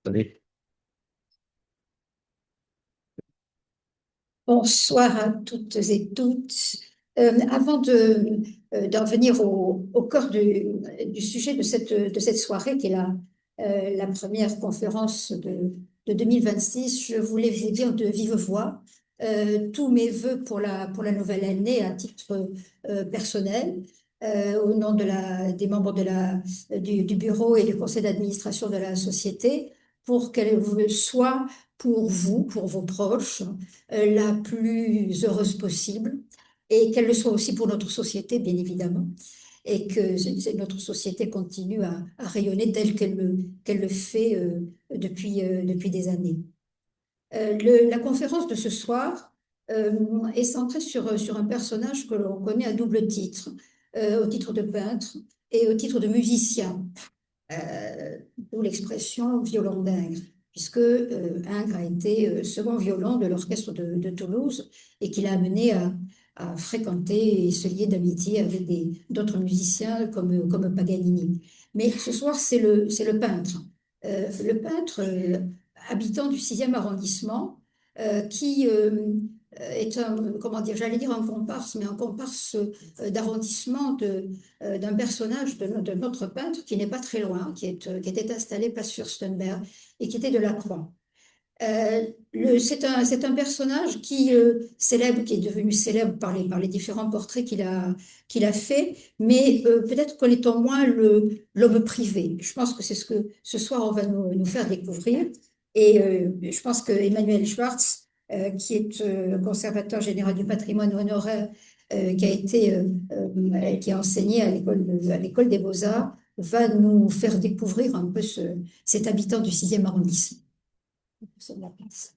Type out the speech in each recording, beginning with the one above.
Attendez. Bonsoir à toutes et toutes. Avant d'en venir au cœur du sujet de cette soirée, qui est la première conférence de 2026, je voulais vous dire de vive voix tous mes voeux pour la nouvelle année à titre personnel, au nom des membres du bureau et du conseil d'administration de la société, pour qu'elle soit pour vous, pour vos proches, la plus heureuse possible et qu'elle le soit aussi pour notre société, bien évidemment, et que notre société continue à rayonner telle qu'elle le fait depuis des années. La conférence de ce soir est centrée sur un personnage que l'on connaît à double titre, au titre de peintre et au titre de musicien, d'où l'expression violon d'Ingres, puisque Ingres a été second violon de l'orchestre de Toulouse et qu'il a amené à fréquenter et se lier d'amitié avec d'autres musiciens comme Paganini. Mais ce soir, c'est le peintre. Le peintre habitant du 6e arrondissement qui est un, comment dire, j'allais dire un comparse, mais un comparse d'arrondissement d'un personnage de notre peintre qui n'est pas très loin, qui était installé place Fürstenberg et qui était de la Croix. C'est un personnage célèbre, qui est devenu célèbre par les différents portraits qu'il a fait, mais peut-être connaît-on moins l'homme privé. Je pense que c'est ce que ce soir on va nous faire découvrir. Et je pense que Emmanuel Schwartz, qui est conservateur général du patrimoine honoraire, qui a enseigné à l'école des Beaux-Arts, va nous faire découvrir un peu cet habitant du 6e arrondissement. C'est de la place.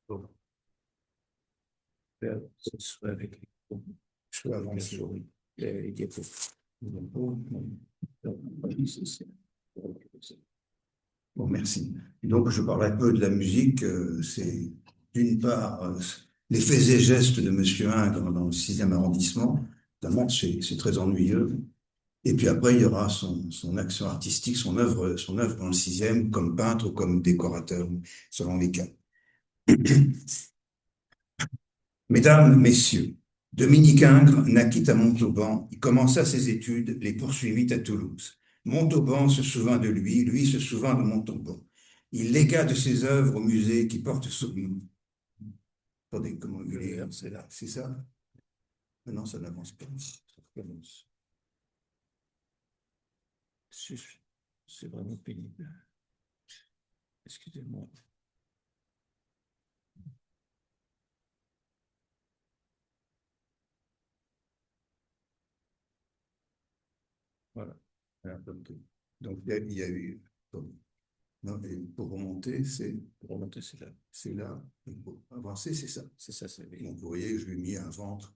Bon, ce soit avec je peux avancer, oui. Les diapos. Bon, merci. Donc, je parle un peu de la musique. C'est d'une part les faits et gestes de Monsieur Ingres dans le 6e arrondissement. Évidemment, c'est très ennuyeux. Et puis après, il y aura son action artistique, son œuvre dans le 6e, comme peintre ou comme décorateur, selon les cas. Mesdames, Messieurs, Dominique Ingres naquit à Montauban. Il commença ses études, les poursuivit à Toulouse. Montauban se souvint de lui, lui se souvint de Montauban. Il légua de ses œuvres au musée qui porte son nom. Attendez, comment il est, c'est là, c'est ça? Non, ça n'avance pas. Ça recommence. C'est vraiment pénible. Excusez-moi. Voilà. Donc, il y a eu. Non, et pour remonter, C'est là. c'est là. Et pour avancer, c'est ça. C'est ça, c'est Donc, vous voyez, je lui ai mis un ventre.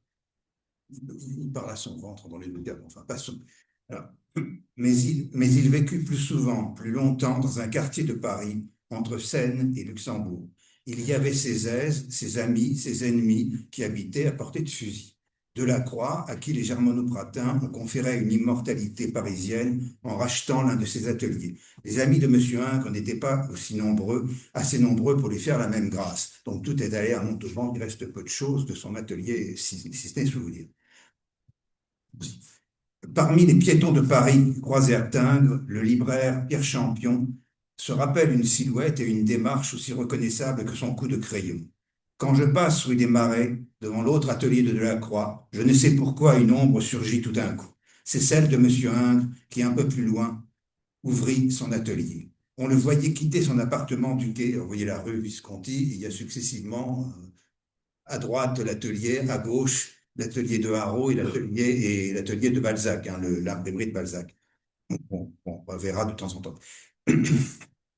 Il parle à son ventre dans les deux cas. Enfin, pas son. Alors, mais il vécut plus souvent, plus longtemps, dans un quartier de Paris, entre Seine et Luxembourg. Il y avait ses aises, ses amis, ses ennemis qui habitaient à portée de fusil. Delacroix, à qui les germanopratins ont conféré une immortalité parisienne en rachetant l'un de ses ateliers. Les amis de M. Ingres n'étaient pas aussi nombreux, assez nombreux pour lui faire la même grâce. Donc tout est allé à Montauban, il reste peu de choses de son atelier, si ce n'est souvenir. Parmi les piétons de Paris croisés à Tingres, le libraire Pierre Champion se rappelle une silhouette et une démarche aussi reconnaissables que son coup de crayon. Quand je passe rue des Marais, devant l'autre atelier de Delacroix, je ne sais pourquoi une ombre surgit tout d'un coup. C'est celle de M. Ingres qui, un peu plus loin, ouvrit son atelier. On le voyait quitter son appartement du quai, vous voyez la rue Visconti, il y a successivement à droite l'atelier, à gauche l'atelier de Haro et l'atelier de Balzac, hein, l'imprimerie de Balzac. On verra de temps en temps.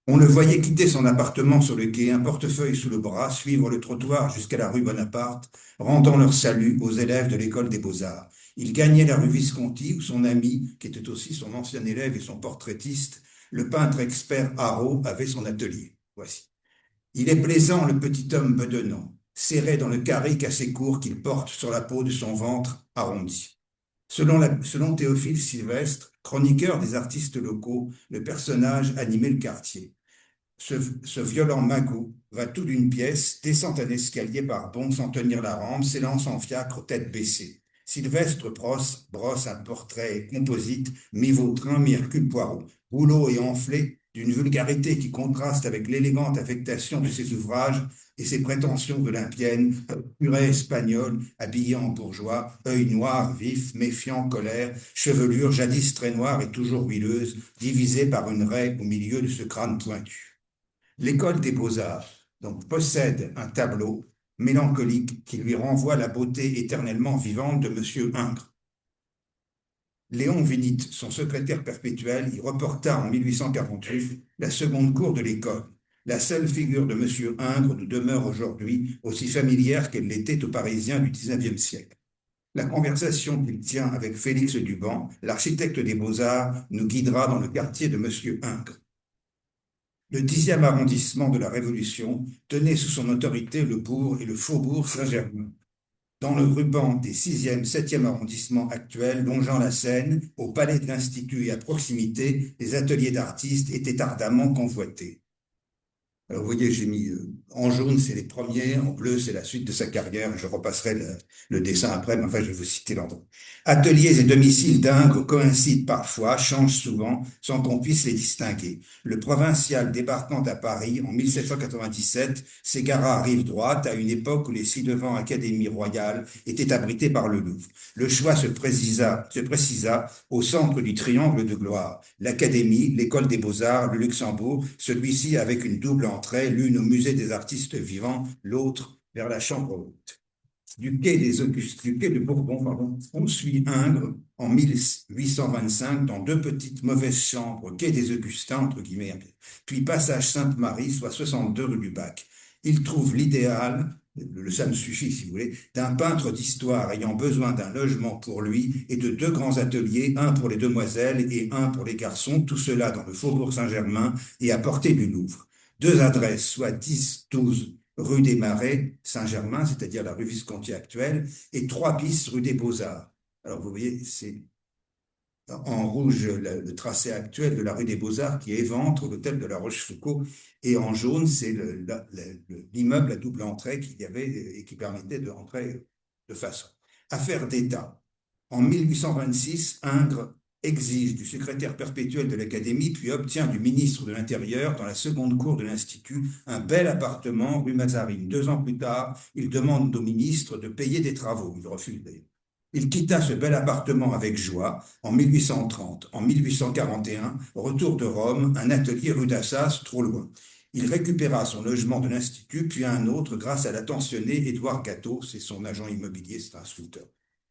On le voyait quitter son appartement sur le quai, un portefeuille sous le bras, suivre le trottoir jusqu'à la rue Bonaparte, rendant leur salut aux élèves de l'école des Beaux-Arts. Il gagnait la rue Visconti, où son ami, qui était aussi son ancien élève et son portraitiste, le peintre expert Haro, avait son atelier. Voici. Il est plaisant, le petit homme bedonnant. serré dans le carrick assez court qu'il porte sur la peau de son ventre arrondi. Selon Théophile Sylvestre, chroniqueur des artistes locaux, le personnage animait le quartier. Ce violent magot va tout d'une pièce, descend un escalier par bonds sans tenir la rampe, s'élance en fiacre, tête baissée. Sylvestre brosse un portrait composite, mi-Vautrin, mi-Hercule Poirot, rouleau et enflé, d'une vulgarité qui contraste avec l'élégante affectation de ses ouvrages et ses prétentions olympiennes, purée espagnol, habillé en bourgeois, œil noir, vif, méfiant, colère, chevelure jadis très noire et toujours huileuse, divisée par une raie au milieu de ce crâne pointu. L'École des Beaux-Arts donc, possède un tableau mélancolique qui lui renvoie la beauté éternellement vivante de M. Ingres. Léon Vinit, son secrétaire perpétuel, y reporta en 1848 la seconde cour de l'école. La seule figure de M. Ingres nous demeure aujourd'hui aussi familière qu'elle l'était aux Parisiens du XIXe siècle. La conversation qu'il tient avec Félix Duban, l'architecte des Beaux-Arts, nous guidera dans le quartier de M. Ingres. Le 10e arrondissement de la Révolution tenait sous son autorité le bourg et le faubourg Saint-Germain. Dans le ruban des 6e, 7e arrondissements actuels, longeant la Seine, au palais de l'Institut et à proximité, les ateliers d'artistes étaient ardemment convoités. Alors, vous voyez, j'ai mis en jaune, c'est les premiers, en bleu, c'est la suite de sa carrière. Je repasserai le dessin après, mais enfin, je vais vous citer l'endroit. Ateliers et domiciles d'Ingres coïncident parfois, changent souvent, sans qu'on puisse les distinguer. Le provincial débarquant à Paris en 1797 s'égara à rive droite à une époque où les ci-devant académies royales étaient abritées par le Louvre. Le choix se précisa au centre du triangle de gloire. L'Académie, l'École des Beaux-Arts, le Luxembourg, celui-ci avec une double entrée, l'une au musée des artistes vivants, l'autre vers la chambre haute. Du quai de Bourbon, on suit Ingres en 1825 dans 2 petites mauvaises chambres, quai des Augustins, entre guillemets, puis passage Sainte-Marie, soit 62 rue du Bac. Il trouve l'idéal, ça me suffit si vous voulez, d'un peintre d'histoire ayant besoin d'un logement pour lui et de 2 grands ateliers, un pour les demoiselles et un pour les garçons, tout cela dans le faubourg Saint-Germain et à portée du Louvre. 2 adresses, soit 10-12 rue des Marais, Saint-Germain, c'est-à-dire la rue Visconti actuelle, et 3 bis rue des Beaux-Arts. Alors, vous voyez, c'est en rouge le tracé actuel de la rue des Beaux-Arts qui éventre l'hôtel de la Rochefoucauld, et en jaune, c'est l'immeuble à double entrée qu'il y avait et qui permettait de rentrer de façon. Affaire d'État. En 1826, Ingres exige du secrétaire perpétuel de l'Académie, puis obtient du ministre de l'Intérieur, dans la seconde cour de l'Institut, un bel appartement rue Mazarine. 2 ans plus tard, il demande au ministre de payer des travaux. Il refuse d'ailleurs. Il quitta ce bel appartement avec joie en 1830. En 1841, retour de Rome, un atelier rue d'Assas, trop loin. Il récupéra son logement de l'Institut, puis un autre grâce à l'attentionné Édouard Gâteau, c'est son agent immobilier, c'est un scooter.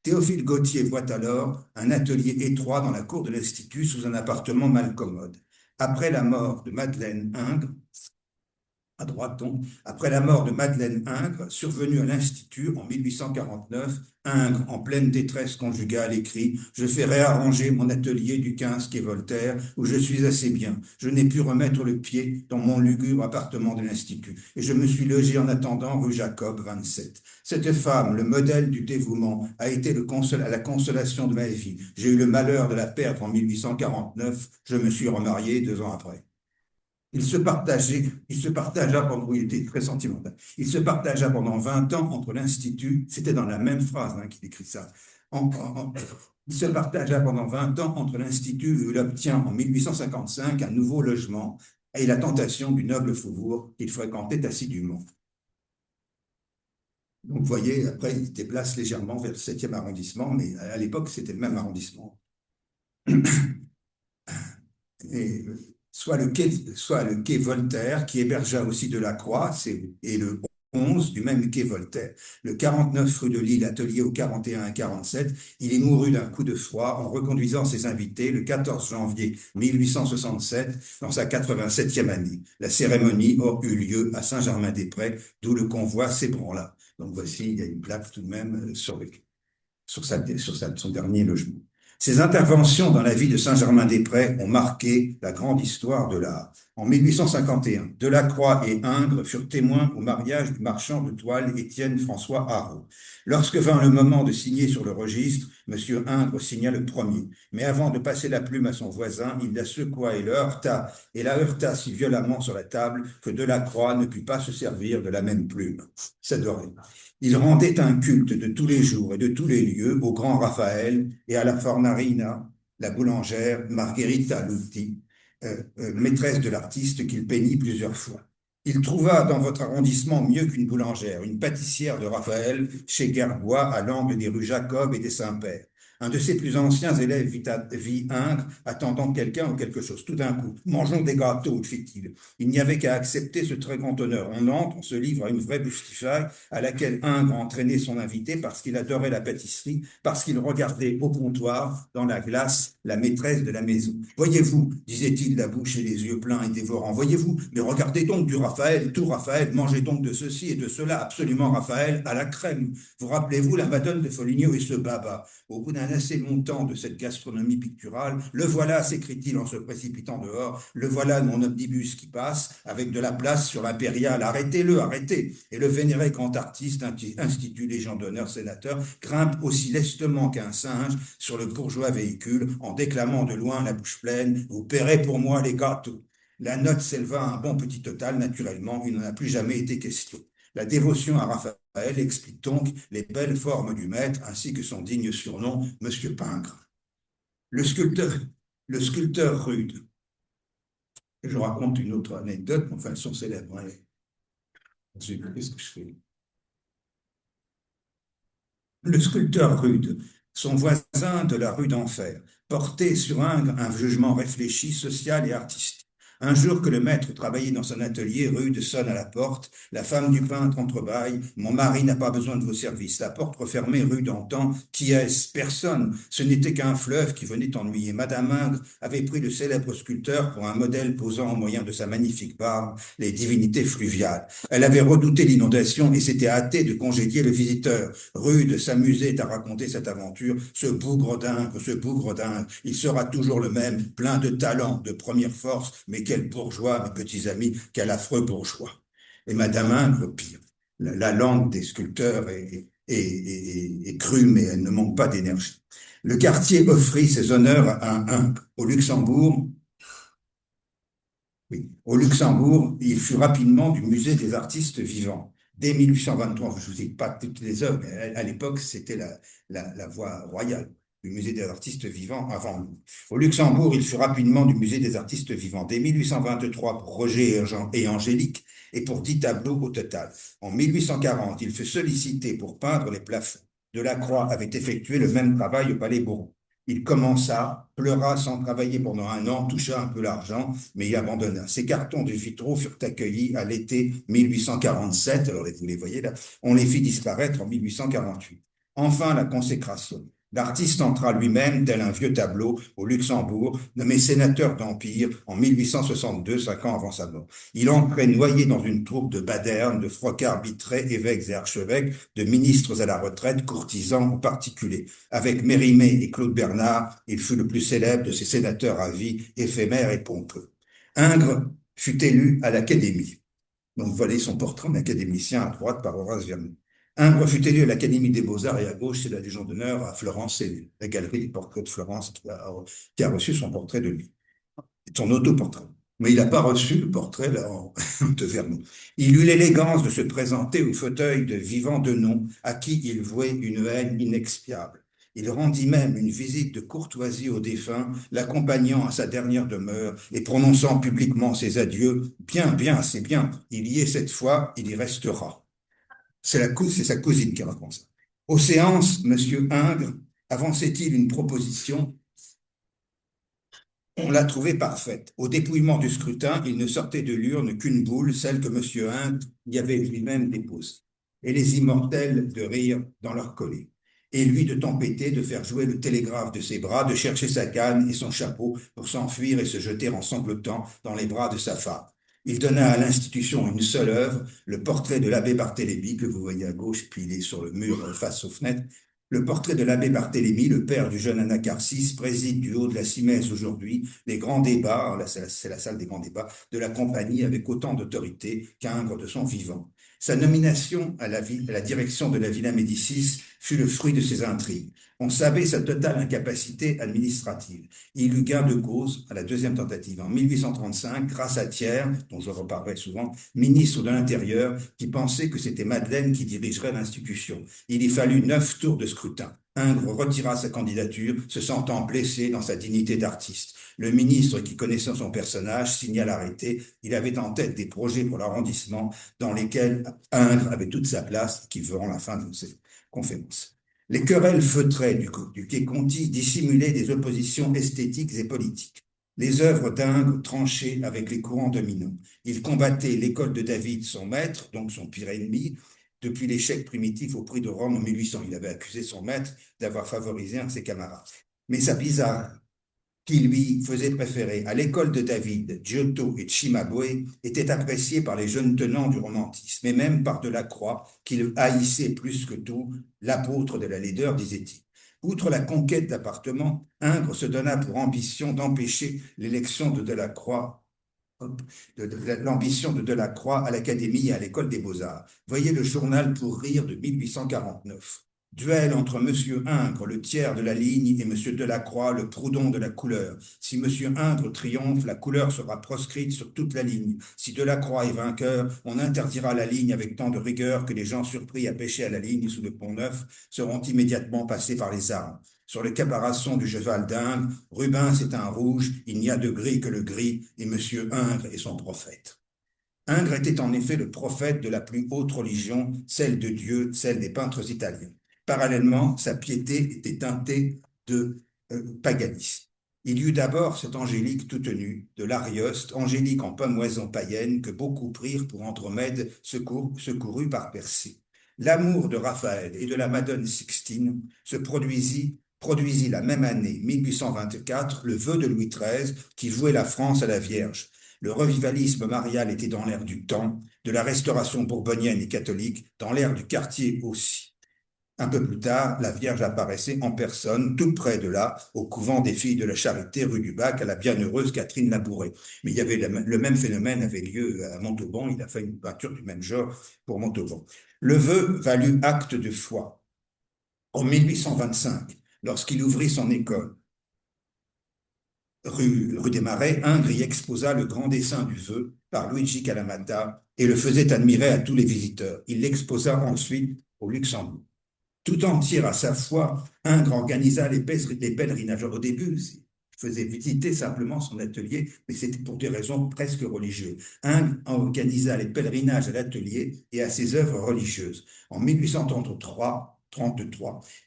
Théophile Gautier voit alors un atelier étroit dans la cour de l'Institut sous un appartement mal commode. Après la mort de Madeleine Ingres, à droite donc, après la mort de Madeleine Ingres, survenue à l'Institut en 1849, Ingres, en pleine détresse conjugale, écrit « Je fais réarranger mon atelier du 15 quai Voltaire, où je suis assez bien. Je n'ai pu remettre le pied dans mon lugubre appartement de l'Institut, et je me suis logé en attendant rue Jacob, 27. Cette femme, le modèle du dévouement, a été la consolation de ma vie. J'ai eu le malheur de la perdre en 1849. Je me suis remarié 2 ans après. » Il se partagea pendant, il était très sentimental, il se partagea pendant 20 ans entre l'Institut, c'était dans la même phrase qu'il écrit ça, il se partagea pendant 20 ans entre l'Institut où il obtient en 1855 un nouveau logement et la tentation du noble faubourg qu'il fréquentait assidûment. Donc, vous voyez, après, il se déplace légèrement vers le 7e arrondissement, mais à l'époque, c'était le même arrondissement. Et soit le quai Voltaire, qui hébergea aussi Delacroix, et le 11 du même quai Voltaire. Le 49 rue de Lille, atelier au 41 et 47, il est mouru d'un coup de froid en reconduisant ses invités le 14 janvier 1867 dans sa 87e année. La cérémonie eut lieu à Saint-Germain-des-Prés, d'où le convoi s'ébranla. Donc voici, il y a une plaque tout de même sur son dernier logement. Ses interventions dans la vie de Saint-Germain-des-Prés ont marqué la grande histoire de l'art. En 1851, Delacroix et Ingres furent témoins au mariage du marchand de toile Étienne François Haro. Lorsque vint le moment de signer sur le registre, M. Ingres signa le premier. Mais avant de passer la plume à son voisin, il la secoua et la heurta si violemment sur la table que Delacroix ne put pas se servir de la même plume. C'est doré. Il rendait un culte de tous les jours et de tous les lieux au grand Raphaël et à la Fornarina, la boulangère Margherita Lutti, maîtresse de l'artiste qu'il peignit plusieurs fois. Il trouva dans votre arrondissement mieux qu'une boulangère, une pâtissière de Raphaël chez Gerbois à l'angle des rues Jacob et des Saints-Pères. Un de ses plus anciens élèves vit Ingres, attendant quelqu'un ou quelque chose. Tout d'un coup, mangeons des gâteaux, fit-il. Il n'y avait qu'à accepter ce très grand honneur. On entre, on se livre à une vraie bustifaille à laquelle Ingres entraînait son invité parce qu'il adorait la pâtisserie, parce qu'il regardait au comptoir, dans la glace, la maîtresse de la maison. Voyez-vous, disait-il, la bouche et les yeux pleins et dévorants, voyez-vous, mais regardez donc du Raphaël, tout Raphaël, mangez donc de ceci et de cela, absolument Raphaël, à la crème. Vous rappelez-vous la Madone de Foligno et ce baba? Au bout d'un assez long temps de cette gastronomie picturale, le voilà, s'écrie-t-il en se précipitant dehors, le voilà mon omnibus qui passe, avec de la place sur l'impériale, arrêtez-le, arrêtez. Et le vénéré grand artiste, institut Légion d'honneur sénateur, grimpe aussi lestement qu'un singe sur le bourgeois véhicule, en déclamant de loin la bouche pleine, vous paierez pour moi les gâteaux. La note s'éleva à un bon petit total, naturellement, il n'en a plus jamais été question. La dévotion à Raphaël explique donc les belles formes du maître ainsi que son digne surnom, Monsieur Pingre. Le sculpteur rude. Je raconte une autre anecdote, mais enfin, elles sont célèbres. Hein. Qu'est-ce que je fais? Le sculpteur rude, son voisin de la rue d'Enfer, portait sur Ingres un jugement réfléchi, social et artistique. Un jour que le maître travaillait dans son atelier, Rude sonne à la porte. La femme du peintre entrebâille. Mon mari n'a pas besoin de vos services. La porte refermée, Rude entend. Qui est-ce? Personne. Ce n'était qu'un fleuve qui venait ennuyer. Madame Ingres avait pris le célèbre sculpteur pour un modèle posant au moyen de sa magnifique barbe les divinités fluviales. Elle avait redouté l'inondation et s'était hâtée de congédier le visiteur. Rude s'amusait à raconter cette aventure. Ce bougre d'Ingres, il sera toujours le même, plein de talent, de première force, mais quel bourgeois, mes petits amis, quel affreux bourgeois. Et Madame Ingres, pire. La langue des sculpteurs est crue, mais elle ne manque pas d'énergie. Le quartier offrit ses honneurs à Ingres. Au Luxembourg, oui, au Luxembourg, il fut rapidement du musée des artistes vivants. Dès 1823, je ne vous dis pas toutes les œuvres, mais à l'époque, c'était la voie royale du musée des artistes vivants avant nous. Au Luxembourg, il fut rapidement du musée des artistes vivants. Dès 1823 pour Roger et Angélique et pour 10 tableaux au total. En 1840, il fut sollicité pour peindre les plafonds. Delacroix avait effectué le même travail au Palais Bourbon. Il commença, pleura sans travailler pendant un an, toucha un peu l'argent, mais il abandonna. Ces cartons de vitraux furent accueillis à l'été 1847, alors vous les voyez là, on les fit disparaître en 1848. Enfin, la consécration. L'artiste entra lui-même, tel un vieux tableau, au Luxembourg, nommé sénateur d'Empire en 1862, 5 ans avant sa mort. Il entrait noyé dans une troupe de badernes, de frocards vitrés, évêques et archevêques, de ministres à la retraite, courtisans ou particuliers. Avec Mérimée et Claude Bernard, il fut le plus célèbre de ces sénateurs à vie, éphémères et pompeux. Ingres fut élu à l'Académie. Donc, vous voyez son portrait d'académicien à droite par Horace Vernet. Ingres fut élu à l'Académie des Beaux-Arts et à gauche, c'est la Légion d'honneur à Florence, c'est la galerie des portraits de Florence qui a reçu son portrait de lui, son autoportrait. Mais il n'a pas reçu le portrait là, de Vernon. Il eut l'élégance de se présenter au fauteuil de vivant de nom à qui il vouait une haine inexpiable. Il rendit même une visite de courtoisie au défunt, l'accompagnant à sa dernière demeure et prononçant publiquement ses adieux. Bien, bien, c'est bien. Il y est cette fois, il y restera. C'est sa cousine qui raconte ça. Aux séances, M. Ingres avançait-il une proposition? On l'a trouvée parfaite. Au dépouillement du scrutin, il ne sortait de l'urne qu'une boule, celle que M. Ingres y avait lui-même déposée. Et les immortels de rire dans leur collée. Et lui de tempêter, de faire jouer le télégraphe de ses bras, de chercher sa canne et son chapeau pour s'enfuir et se jeter en sanglotant dans les bras de sa femme. Il donna à l'institution une seule œuvre, le portrait de l'abbé Barthélemy, que vous voyez à gauche, pilé sur le mur face aux fenêtres. Le portrait de l'abbé Barthélemy, le père du jeune Anacarsis, préside du haut de la Simès aujourd'hui les grands débats, là c'est la salle des grands débats, de la compagnie avec autant d'autorité qu'Ingres de son vivant. Sa nomination à la direction de la Villa Médicis fut le fruit de ses intrigues. On savait sa totale incapacité administrative. Il eut gain de cause à la deuxième tentative en 1835 grâce à Thiers, dont je reparlerai souvent, ministre de l'Intérieur, qui pensait que c'était Madeleine qui dirigerait l'institution. Il y fallut 9 tours de scrutin. Ingres retira sa candidature, se sentant blessé dans sa dignité d'artiste. Le ministre, qui connaissait son personnage, signa l'arrêté. Il avait en tête des projets pour l'arrondissement dans lesquels Ingres avait toute sa place, qui verront la fin de cette conférence. Les querelles feutrées du quai Conti dissimulaient des oppositions esthétiques et politiques. Les œuvres d'Ingres tranchaient avec les courants dominants. Il combattait l'école de David, son maître, donc son pire ennemi, depuis l'échec primitif au prix de Rome en 1800. Il avait accusé son maître d'avoir favorisé un de ses camarades. Mais sa bizarre, qui lui faisait préférer à l'école de David, Giotto et Cimabue, était apprécié par les jeunes tenants du romantisme, et même par Delacroix, qui le haïssait plus que tout, l'apôtre de la laideur, disait-il. Outre la conquête d'appartements, Ingres se donna pour ambition d'empêcher l'élection de Delacroix, l'ambition de Delacroix à l'Académie et à l'École des Beaux-Arts. Voyez le journal Pour rire de 1849. Duel entre Monsieur Ingres, le tiers de la ligne, et Monsieur Delacroix, le Proudhon de la couleur. Si Monsieur Ingres triomphe, la couleur sera proscrite sur toute la ligne. Si Delacroix est vainqueur, on interdira la ligne avec tant de rigueur que les gens surpris à pêcher à la ligne sous le Pont-Neuf seront immédiatement passés par les armes. Sur le caparasson du cheval d'Ingres, Rubens est un rouge, il n'y a de gris que le gris, et Monsieur Ingres est son prophète. Ingres était en effet le prophète de la plus haute religion, celle de Dieu, celle des peintres italiens. Parallèlement, sa piété était teintée de paganisme. Il y eut d'abord cette Angélique toute nue, de l'Arioste, Angélique en pamoison païenne, que beaucoup prirent pour Andromède secourue par Persée. L'amour de Raphaël et de la Madone Sixtine se produisit la même année, 1824, le vœu de Louis XIII qui vouait la France à la Vierge. Le revivalisme marial était dans l'air du temps, de la restauration bourbonienne et catholique, dans l'air du quartier aussi. Un peu plus tard, la Vierge apparaissait en personne, tout près de là, au couvent des Filles de la Charité, rue du Bac, à la bienheureuse Catherine Labouré. Mais il y avait le même phénomène avait lieu à Montauban. Il a fait une peinture du même genre pour Montauban. Le vœu valut acte de foi. En 1825, lorsqu'il ouvrit son école, rue des Marais, Ingres y exposa le grand dessin du vœu par Luigi Calamata et le faisait admirer à tous les visiteurs. Il l'exposa ensuite au Luxembourg. Tout entier à sa foi, Ingres organisa les pèlerinages. Au début, il faisait visiter simplement son atelier, mais c'était pour des raisons presque religieuses. Ingres organisa les pèlerinages à l'atelier et à ses œuvres religieuses. En 1833,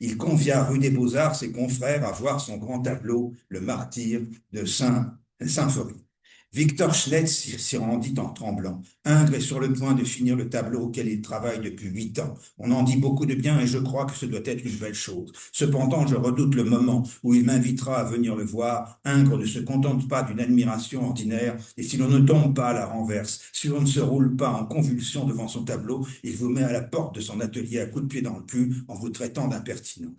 il convia rue des Beaux-Arts ses confrères à voir son grand tableau, Le Martyr de Saint-Phorie. Victor Schlett s'y rendit en tremblant. Ingres est sur le point de finir le tableau auquel il travaille depuis 8 ans. On en dit beaucoup de bien et je crois que ce doit être une belle chose. Cependant, je redoute le moment où il m'invitera à venir le voir. Ingres ne se contente pas d'une admiration ordinaire et si l'on ne tombe pas à la renverse, si l'on ne se roule pas en convulsion devant son tableau, il vous met à la porte de son atelier à coups de pied dans le cul en vous traitant d'impertinent.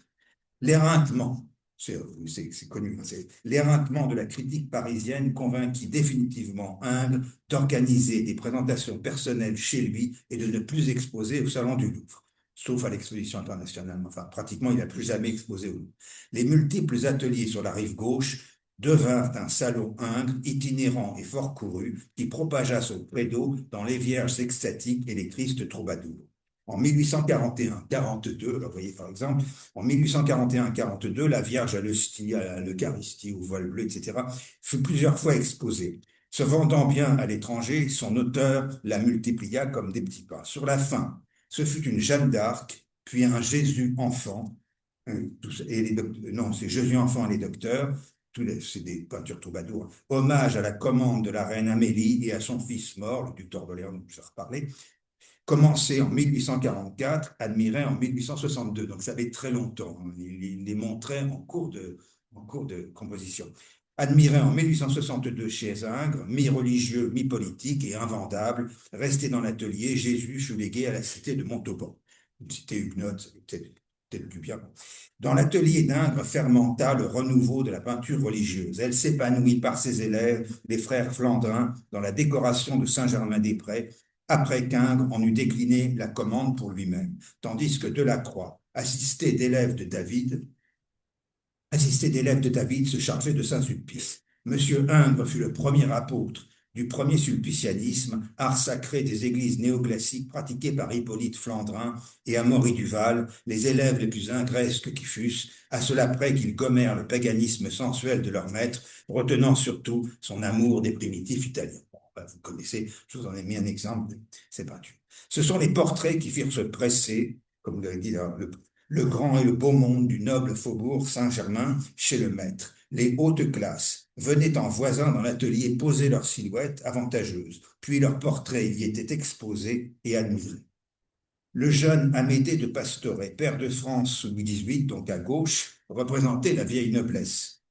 L'éreintement. C'est connu, l'éreintement de la critique parisienne convainquit définitivement Ingres d'organiser des présentations personnelles chez lui et de ne plus exposer au Salon du Louvre, sauf à l'exposition internationale. Enfin, pratiquement, il n'a plus jamais exposé au Louvre. Les multiples ateliers sur la rive gauche devinrent un salon Ingres itinérant et fort couru qui propagea son credo dans les Vierges extatiques et les tristes troubadours. En 1841-42, vous voyez par exemple, en 1841-42, la Vierge à l'hostie, à l'Eucharistie, au voile bleu, etc., fut plusieurs fois exposée. Se vendant bien à l'étranger, son auteur la multiplia comme des petits pains. Sur la fin, ce fut une Jeanne d'Arc, puis un Jésus enfant, non, c'est Jésus enfant et les docteurs, c'est des peintures troubadours. Hommage à la commande de la reine Amélie et à son fils mort, le duc d'Orléans, dont je vais reparler, commencé en 1844, admiré en 1862. Donc ça fait très longtemps. Il les montrait en cours de composition. Admiré en 1862 chez Ingres, mi-religieux, mi-politique et invendable, resté dans l'atelier, Jésus fut légué à la cité de Montauban. Une cité huguenote, peut-être plus bien. Dans l'atelier d'Ingres fermenta le renouveau de la peinture religieuse. Elle s'épanouit par ses élèves, les frères Flandrin, dans la décoration de Saint-Germain-des-Prés, après qu'Ingres en eut décliné la commande pour lui-même, tandis que Delacroix, assisté d'élèves de David, se chargeait de Saint-Sulpice. Monsieur Ingres fut le premier apôtre du premier sulpicianisme, art sacré des églises néoclassiques pratiquées par Hippolyte Flandrin et Amaury Duval, les élèves les plus ingresques qui fussent, à cela près qu'ils gommèrent le paganisme sensuel de leur maître, retenant surtout son amour des primitifs italiens. Vous connaissez, je vous en ai mis un exemple de ces peintures. Ce sont les portraits qui firent se presser, comme vous l'avez dit, le grand et le beau monde du noble faubourg Saint-Germain chez le maître. Les hautes classes venaient en voisin dans l'atelier poser leurs silhouettes avantageuses, puis leurs portraits y étaient exposés et admirés. Le jeune Amédée de Pastoret, pair de France sous Louis XVIII, donc à gauche, représentait la vieille noblesse.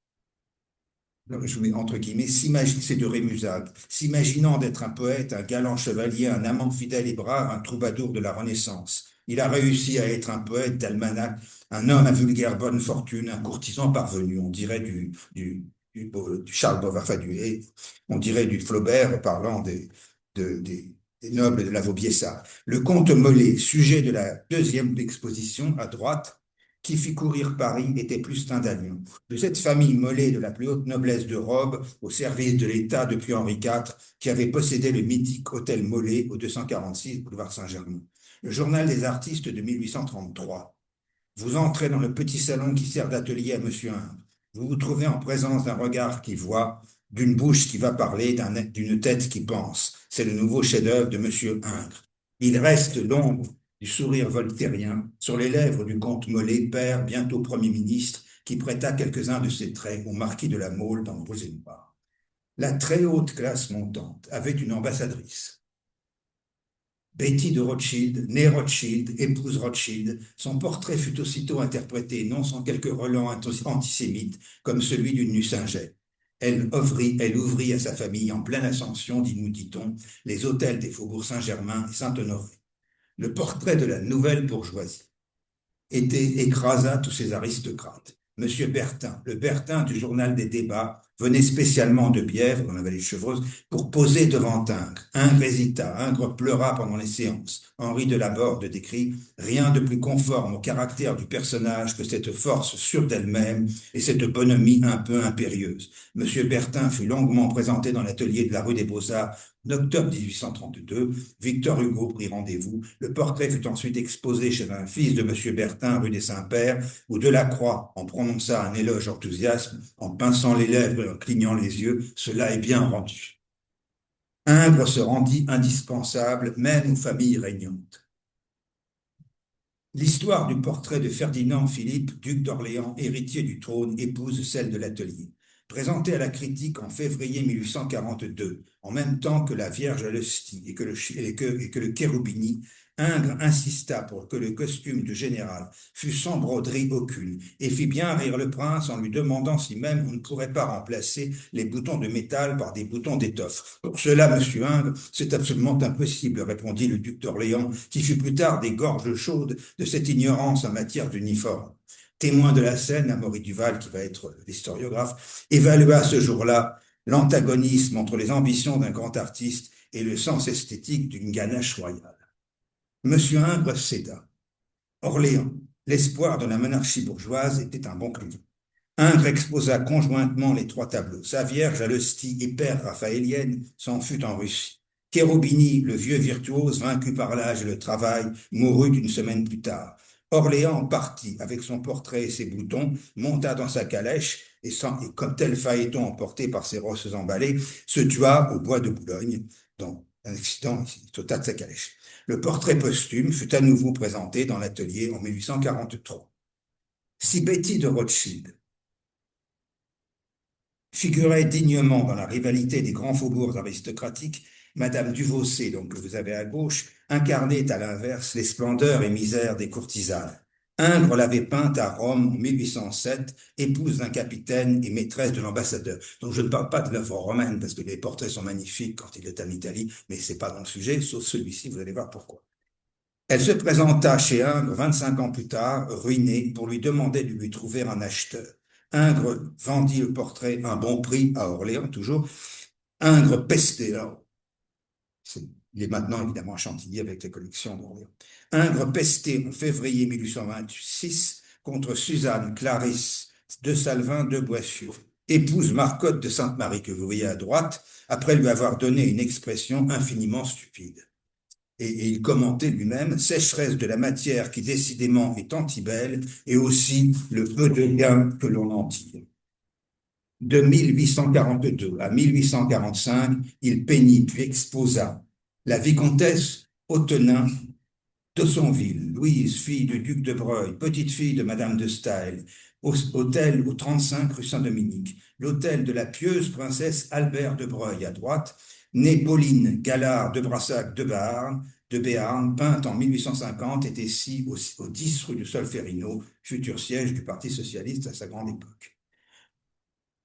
Je mets entre guillemets, c'est de Rémusat, s'imaginant d'être un poète, un galant chevalier, un amant fidèle et brave, un troubadour de la Renaissance. Il a réussi à être un poète d'almanach, un homme à vulgaire bonne fortune, un courtisan parvenu, on dirait du Charles Bovary, on dirait du Flaubert parlant des nobles de la Vaubyessard. Le comte Molé, sujet de la deuxième exposition à droite, qui fit courir Paris, était plus stendhalien. De cette famille Molé de la plus haute noblesse de robe, au service de l'État depuis Henri IV, qui avait possédé le mythique hôtel Molé au 246 boulevard Saint-Germain. Le journal des artistes de 1833. Vous entrez dans le petit salon qui sert d'atelier à Monsieur Ingres. Vous vous trouvez en présence d'un regard qui voit, d'une bouche qui va parler, d'une tête qui pense. C'est le nouveau chef-d'œuvre de Monsieur Ingres. Il reste l'ombre du sourire voltairien sur les lèvres du comte Molé, père, bientôt Premier ministre, qui prêta quelques-uns de ses traits au marquis de la Mole dans le Rose et Noir. La très haute classe montante avait une ambassadrice. Betty de Rothschild, née Rothschild, épouse Rothschild, son portrait fut aussitôt interprété, non sans quelques relents antisémites, comme celui d'une Nucingen. Elle ouvrit à sa famille en pleine ascension, nous dit-on, les hôtels des faubourgs Saint-Germain et Saint-Honoré. Le portrait de la nouvelle bourgeoisie écrasa tous ces aristocrates. Monsieur Bertin, le Bertin du journal des débats, venait spécialement de Bièvre, dans la vallée de Chevreuse, pour poser devant Ingres. Ingres hésita, Ingres pleura pendant les séances. Henri de Laborde décrit « Rien de plus conforme au caractère du personnage que cette force sûre d'elle-même et cette bonhomie un peu impérieuse. » Monsieur Bertin fut longuement présenté dans l'atelier de la rue des Beaux-Arts en octobre 1832. Victor Hugo prit rendez-vous. Le portrait fut ensuite exposé chez un fils de Monsieur Bertin, rue des Saints-Pères, où Delacroix en prononça un éloge enthousiaste en pinçant les lèvres et en clignant les yeux. Cela est bien rendu. Ingres se rendit indispensable même aux familles régnantes. L'histoire du portrait de Ferdinand Philippe, duc d'Orléans, héritier du trône, épouse celle de l'atelier. Présentée à la critique en février 1842, en même temps que la Vierge à l'hostie et que le Cherubini, Ingres insista pour que le costume de général fût sans broderie aucune et fit bien rire le prince en lui demandant si même on ne pourrait pas remplacer les boutons de métal par des boutons d'étoffe. Pour cela, monsieur Ingres, c'est absolument impossible, répondit le duc d'Orléans, qui fut plus tard des gorges chaudes de cette ignorance en matière d'uniforme. Témoin de la scène, Amaury Duval, qui va être l'historiographe, évalua ce jour-là l'antagonisme entre les ambitions d'un grand artiste et le sens esthétique d'une ganache royale. Monsieur Ingres céda. Orléans, l'espoir de la monarchie bourgeoise, était un bon client. Ingres exposa conjointement les trois tableaux. Sa Vierge à l'hostie et père raphaélienne s'en fut en Russie. Cherubini, le vieux virtuose, vaincu par l'âge et le travail, mourut une semaine plus tard. Orléans partit avec son portrait et ses boutons, monta dans sa calèche et comme tel phaéton emporté par ses rosses emballées, se tua au bois de Boulogne dans un accident, il sauta de sa calèche. Le portrait posthume fut à nouveau présenté dans l'atelier en 1843. Si Betty de Rothschild figurait dignement dans la rivalité des grands faubourgs aristocratiques, Madame Duvaucé, donc que vous avez à gauche, incarnait à l'inverse les splendeurs et misères des courtisanes. Ingres l'avait peinte à Rome en 1807, épouse d'un capitaine et maîtresse de l'ambassadeur. Donc je ne parle pas de l'œuvre romaine parce que les portraits sont magnifiques quand il est en Italie, mais c'est pas dans le sujet, sauf celui-ci, vous allez voir pourquoi. Elle se présenta chez Ingres 25 ans plus tard, ruinée, pour lui demander de lui trouver un acheteur. Ingres vendit le portrait à un bon prix à Orléans, toujours. Ingres pesté. Alors, il est maintenant évidemment à Chantilly avec les collections d'Orléans. Ingres pesté en février 1826 contre Suzanne Clarisse de Salvin de Boissieu, épouse Marcotte de Sainte-Marie, que vous voyez à droite, après lui avoir donné une expression infiniment stupide. Et il commentait lui-même: sécheresse de la matière qui décidément est anti-belle, et aussi le peu de gain que l'on en tire. De 1842 à 1845, il peignit puis exposa la vicomtesse Autenin d'Aussonville, Louise, fille du duc de Broglie, petite fille de Madame de Staël, hôtel au 35 rue Saint-Dominique, l'hôtel de la pieuse princesse Albert de Broglie à droite, née Pauline Gallard de Brassac de Béarn, peinte en 1850, était ici au 10 rue du Solferino, futur siège du Parti socialiste à sa grande époque.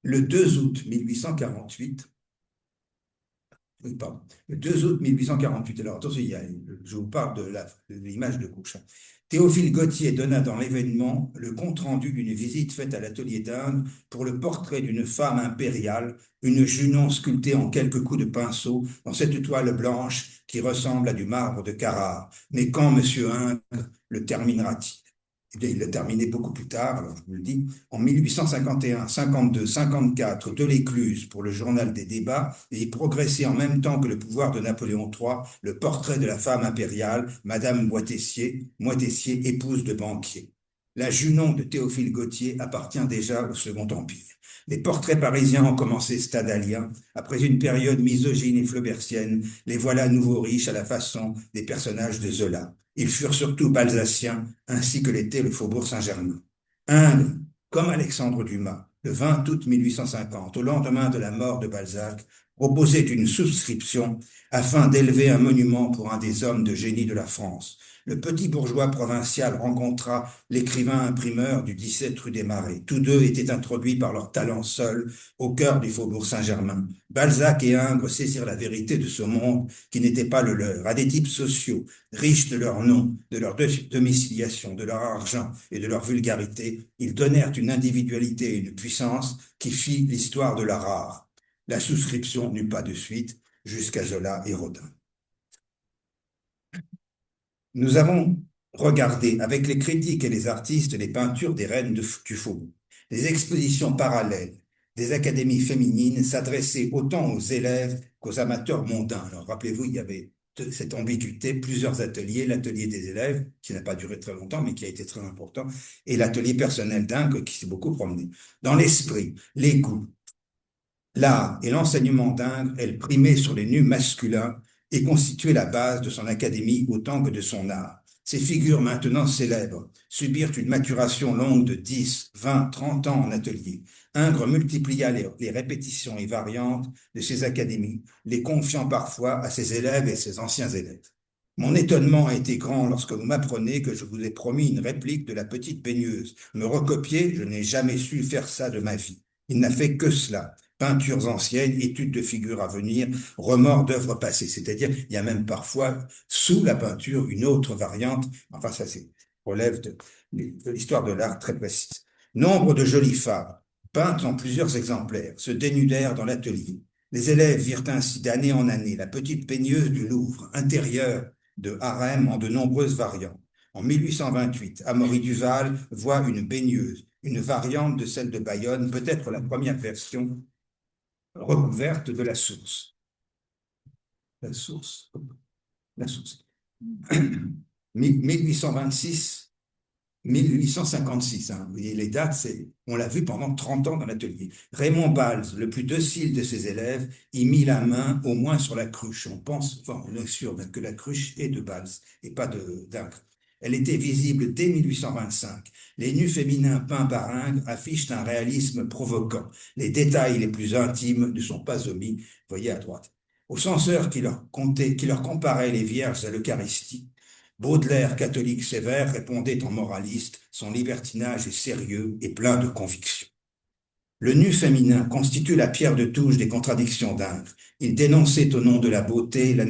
Le 2 août 1848, pardon, le 2 août 1848, alors attention, je vous parle de l'image de couche. Théophile Gautier donna dans l'événement le compte-rendu d'une visite faite à l'atelier d'Inde pour le portrait d'une femme impériale, une Junon sculptée en quelques coups de pinceau dans cette toile blanche qui ressemble à du marbre de Carrare. Mais quand M. Ingres le terminera-t-il? Eh bien, il l'a terminé beaucoup plus tard, alors je vous le dis, en 1851, 52, 54, de l'Écluse pour le journal des débats, et il progressait en même temps que le pouvoir de Napoléon III, le portrait de la femme impériale, Madame Moitessier, épouse de banquier. La Junon de Théophile Gautier appartient déjà au Second Empire. Les portraits parisiens ont commencé stadaliens. Après une période misogyne et flaubertienne, les voilà à nouveau riches à la façon des personnages de Zola. Ils furent surtout balsaciens, ainsi que l'était le faubourg Saint-Germain. Ingres, comme Alexandre Dumas, le 20 août 1850, au lendemain de la mort de Balzac, proposait une souscription afin d'élever un monument pour un des hommes de génie de la France. Le petit bourgeois provincial rencontra l'écrivain imprimeur du 17 rue des Marais. Tous deux étaient introduits par leur talent seul au cœur du faubourg Saint-Germain. Balzac et Ingres saisirent la vérité de ce monde qui n'était pas le leur, à des types sociaux, riches de leur nom, de leur domiciliation, de leur argent et de leur vulgarité. Ils donnèrent une individualité et une puissance qui fit l'histoire de l'art rare. La souscription n'eut pas de suite jusqu'à Zola et Rodin. Nous avons regardé avec les critiques et les artistes les peintures des reines du faubourg. Les expositions parallèles des académies féminines s'adressaient autant aux élèves qu'aux amateurs mondains. Alors rappelez-vous, il y avait cette ambiguïté, plusieurs ateliers, l'atelier des élèves, qui n'a pas duré très longtemps, mais qui a été très important, et l'atelier personnel d'Ingres, qui s'est beaucoup promené. Dans l'esprit, les goûts, l'art et l'enseignement d'Ingres, elle primait sur les nus masculins et constituait la base de son académie autant que de son art. Ces figures maintenant célèbres subirent une maturation longue de 10, 20, 30 ans en atelier. Ingres multiplia les répétitions et variantes de ses académies, les confiant parfois à ses élèves et ses anciens élèves. Mon étonnement a été grand lorsque vous m'apprenez que je vous ai promis une réplique de la petite baigneuse. Me recopier, je n'ai jamais su faire ça de ma vie. Il n'a fait que cela. Peintures anciennes, études de figures à venir, remords d'œuvres passées. C'est-à-dire, il y a même parfois, sous la peinture, une autre variante. Enfin, ça relève de l'histoire de l'art très précise. Nombre de jolies femmes, peintes en plusieurs exemplaires, se dénudèrent dans l'atelier. Les élèves virent ainsi d'année en année la petite peigneuse du Louvre, intérieure de harem en de nombreuses variantes. En 1828, Amaury Duval voit une baigneuse, une variante de celle de Bayonne, peut-être la première version recouverte de la source. La source. 1826, 1856, hein. Vous voyez les dates, on l'a vu pendant 30 ans dans l'atelier. Raymond Balz, le plus docile de ses élèves, y mit la main au moins sur la cruche. On pense, enfin, on est sûr que la cruche est de Balz et pas d'Ingres. Elle était visible dès 1825. Les nus féminins peints par Ingres affichent un réalisme provoquant. Les détails les plus intimes ne sont pas omis, voyez à droite. Aux censeurs qui leur comparaient les vierges à l'Eucharistie, Baudelaire, catholique sévère, répondait en moraliste: son libertinage est sérieux et plein de conviction. Le nu féminin constitue la pierre de touche des contradictions d'Ingres. Il dénonçait au nom de la beauté, de la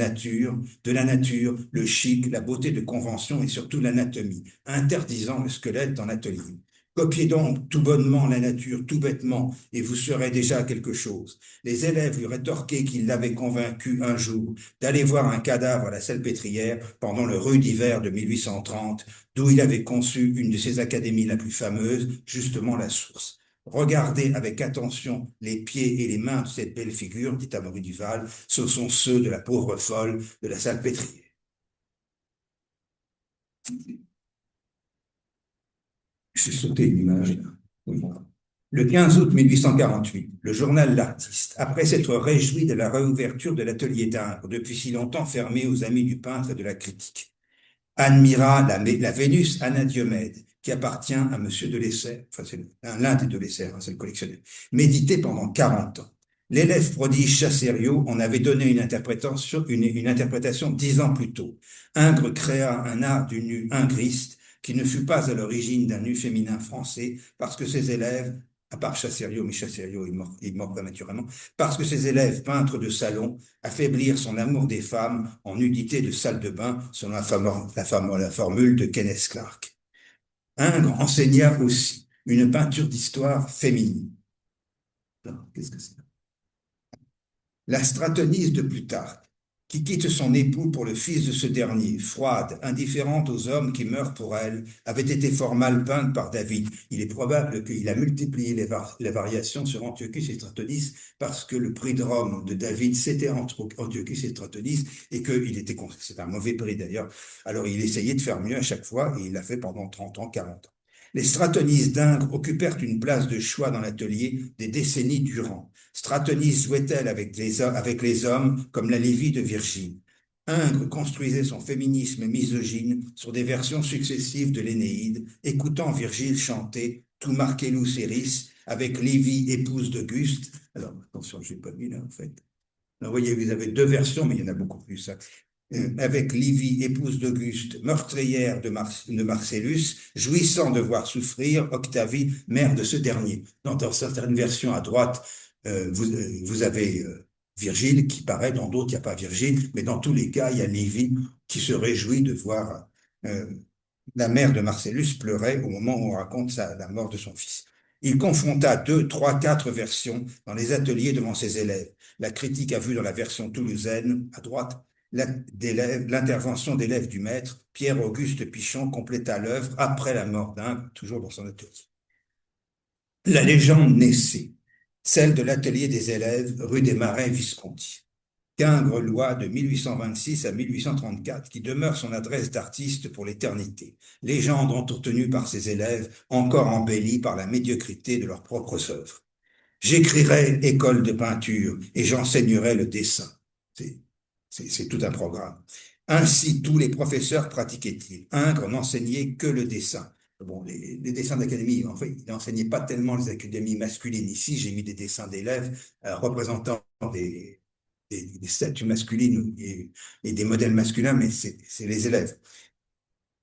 nature, le chic, la beauté de convention et surtout l'anatomie, interdisant le squelette dans l'atelier. Copiez donc tout bonnement la nature, tout bêtement, et vous serez déjà quelque chose. Les élèves lui rétorquaient qu'il l'avait convaincu un jour d'aller voir un cadavre à la Salpêtrière pendant le rude hiver de 1830, d'où il avait conçu une de ses académies la plus fameuse, justement la Source. Regardez avec attention les pieds et les mains de cette belle figure, dit Amaury Duval, ce sont ceux de la pauvre folle de la Salpêtrière. J'ai sauté une image. Oui. Le 15 août 1848, le journal L'Artiste, après s'être réjoui de la réouverture de l'atelier d'Ingres, depuis si longtemps fermé aux amis du peintre et de la critique, admira la Vénus Anadyomède, qui appartient à Monsieur de Lesseps, enfin c'est l'un des de Lesseps, hein, c'est le collectionneur, médité pendant 40 ans. L'élève prodige Chassériau en avait donné une interprétation 10 ans plus tôt. Ingres créa un art du nu ingriste qui ne fut pas à l'origine d'un nu féminin français, parce que ses élèves, à part Chassériau, mais Chassériau est mort prématurément, parce que ses élèves peintres de salon affaiblirent son amour des femmes en nudité de salle de bain, selon la formule de Kenneth Clark. Ingres enseigna aussi une peinture d'histoire féminine. Qu'est-ce que c'est? La Stratonise de Plutarque, qui quitte son époux pour le fils de ce dernier, froide, indifférente aux hommes qui meurent pour elle, avait été fort mal peinte par David. Il est probable qu'il a multiplié les variations sur Antiochus et Stratonis parce que le prix de Rome de David, c'était entre Antiochus et Stratonis et c'est un mauvais prix d'ailleurs. Alors il essayait de faire mieux à chaque fois et il l'a fait pendant 30 ans, 40 ans. Les Stratonis d'Ingres occupèrent une place de choix dans l'atelier des décennies durant. Stratonis jouait-elle avec les hommes comme la Lévie de Virgile. Ingres construisait son féminisme misogyne sur des versions successives de l'Énéide, écoutant Virgile chanter « Tout Marcellus eris » avec Lévie, épouse d'Auguste. Alors, attention, je n'ai pas mis là, en fait. Alors, vous voyez, vous avez deux versions, mais il y en a beaucoup plus. Hein. Avec Livie, épouse d'Auguste, meurtrière de Marcellus, jouissant de voir souffrir Octavie, mère de ce dernier. Dans certaines versions à droite, vous avez Virgile qui paraît, dans d'autres, il n'y a pas Virgile, mais dans tous les cas, il y a Livie qui se réjouit de voir la mère de Marcellus pleurer au moment où on raconte la mort de son fils. Il confronta 2, 3, 4 versions dans les ateliers devant ses élèves. La critique a vu dans la version toulousaine, à droite, l'intervention d'élèves du maître, Pierre-Auguste Pichon compléta l'œuvre après la mort d'Ingres, toujours dans son atelier. La légende naissait, celle de l'atelier des élèves rue des Marais Visconti. qu'Ingres loi de 1826 à 1834, qui demeure son adresse d'artiste pour l'éternité, légende entretenue par ses élèves, encore embellie par la médiocrité de leurs propres œuvres. J'écrirai école de peinture et j'enseignerai le dessin. C'est tout un programme. Ainsi, tous les professeurs pratiquaient-ils. Ingres n'enseignait que le dessin. Bon, les dessins d'académie, en fait, il n'enseignait pas tellement les académies masculines. Ici, j'ai mis des dessins d'élèves représentant des statues masculines et des modèles masculins, mais c'est les élèves.